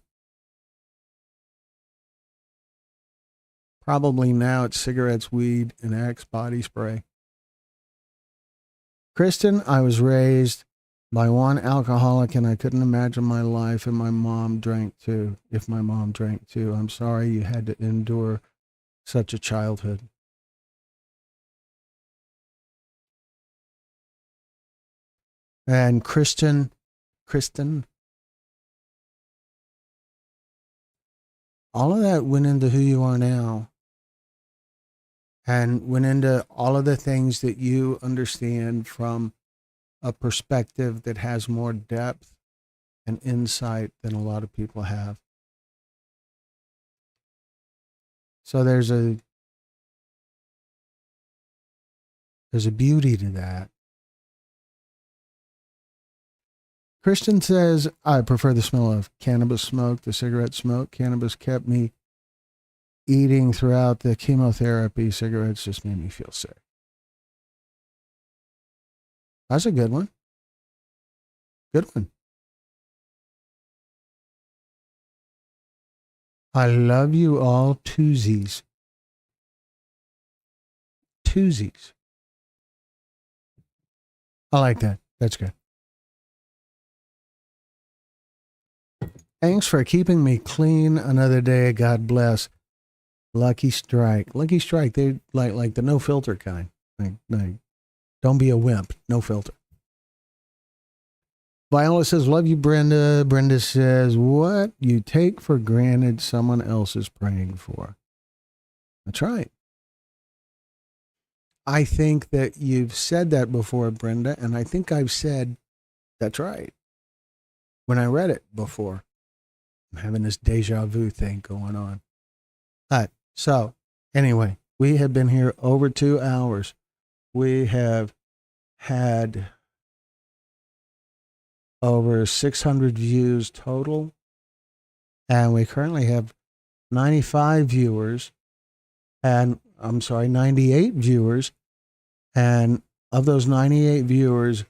probably now it's cigarettes, weed, and Axe body spray. Kristen, I was raised by one alcoholic and I couldn't imagine my life if my mom drank too. I'm sorry you had to endure such a childhood. And Kristen, all of that went into who you are now and went into all of the things that you understand from a perspective that has more depth and insight than a lot of people have. So there's a beauty to that. Christian says, I prefer the smell of cannabis smoke, the cigarette smoke. Cannabis kept me eating throughout the chemotherapy. Cigarettes just made me feel sick. That's a good one. Good one. I love you all twosies. Twosies. I like that. That's good. Thanks for keeping me clean another day. God bless. Lucky Strike. Lucky Strike, they like the no filter kind. Like, don't be a wimp. No filter. Viola says, love you, Brenda. Brenda says, what you take for granted someone else is praying for. That's right. I think that you've said that before, Brenda, and I think I've said, that's right, when I read it before. I'm having this deja vu thing going on. All right. So, anyway, we have been here over 2 hours. We have had over 600 views total, and we currently have 98 viewers, and of those 98 viewers,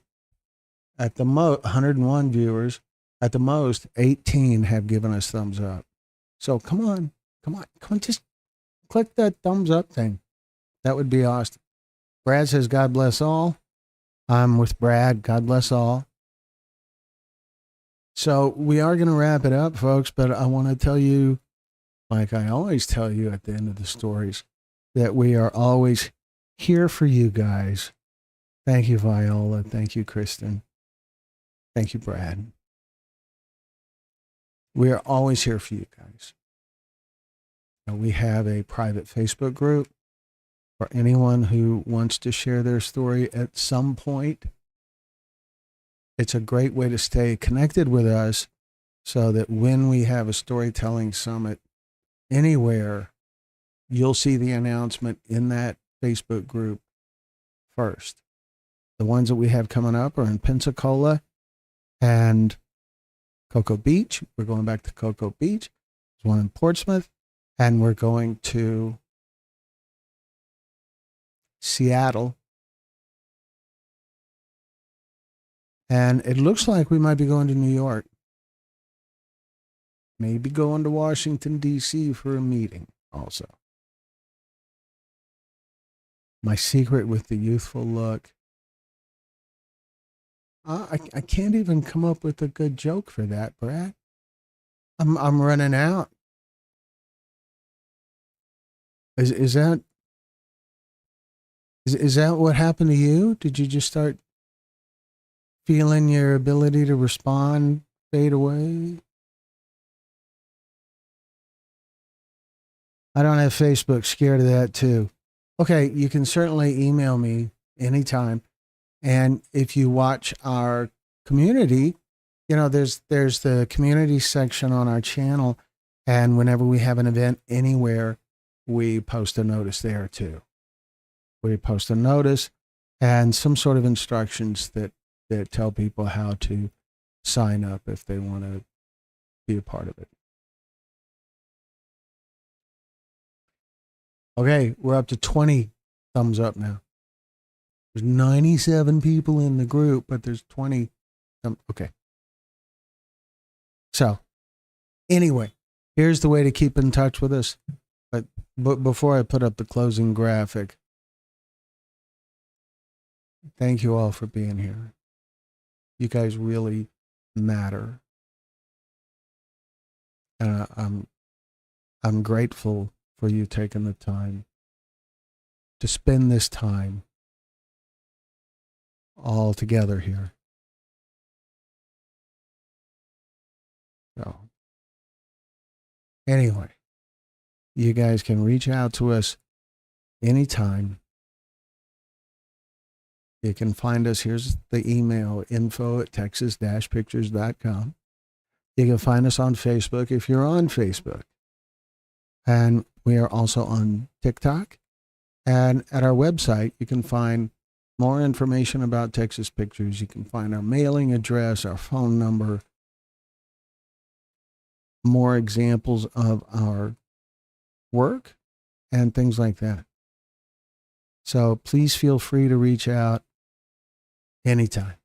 at the 101 viewers, at the most, 18 have given us thumbs up. So come on, just click that thumbs up thing. That would be awesome. Brad says, God bless all. I'm with Brad. God bless all. So we are going to wrap it up, folks, but I want to tell you, like I always tell you at the end of the stories, that we are always here for you guys. Thank you, Viola. Thank you, Kristen. Thank you, Brad. We are always here for you guys. And we have a private Facebook group for anyone who wants to share their story at some point. It's a great way to stay connected with us so that when we have a storytelling summit anywhere, you'll see the announcement in that Facebook group first. The ones that we have coming up are in Pensacola and Cocoa Beach. We're going back to Cocoa Beach. There's one in Portsmouth, and we're going to Seattle. And it looks like we might be going to New York. Maybe going to Washington, D.C. for a meeting also. My secret with the youthful look. I can't even come up with a good joke for that, Brad. I'm running out. Is that what happened to you? Did you just start feeling your ability to respond fade away? I don't have Facebook. Scared of that too. Okay, you can certainly email me anytime. And if you watch our community, there's the community section on our channel. And whenever we have an event anywhere, we post a notice there too. We post a notice and some sort of instructions that tell people how to sign up if they want to be a part of it. Okay, we're up to 20 thumbs up now. There's 97 people in the group, but there's 20. Okay. So, anyway, here's the way to keep in touch with us. But before I put up the closing graphic, thank you all for being here. You guys really matter. And I'm grateful for you taking the time to spend this time all together here. So, anyway, you guys can reach out to us anytime. You can find us. Here's the email, info@texas-pictures.com. You can find us on Facebook if you're on Facebook. And we are also on TikTok. And at our website, you can find more information about Texas Pictures. You can find our mailing address, our phone number, more examples of our work, and things like that. So please feel free to reach out anytime.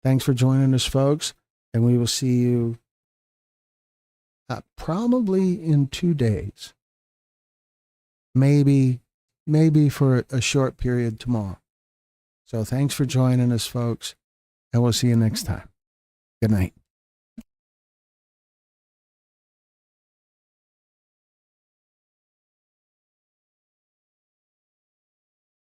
Thanks for joining us, folks, and we will see you probably in 2 days. Maybe for a short period tomorrow. So thanks for joining us, folks, and we'll see you next time. Good night.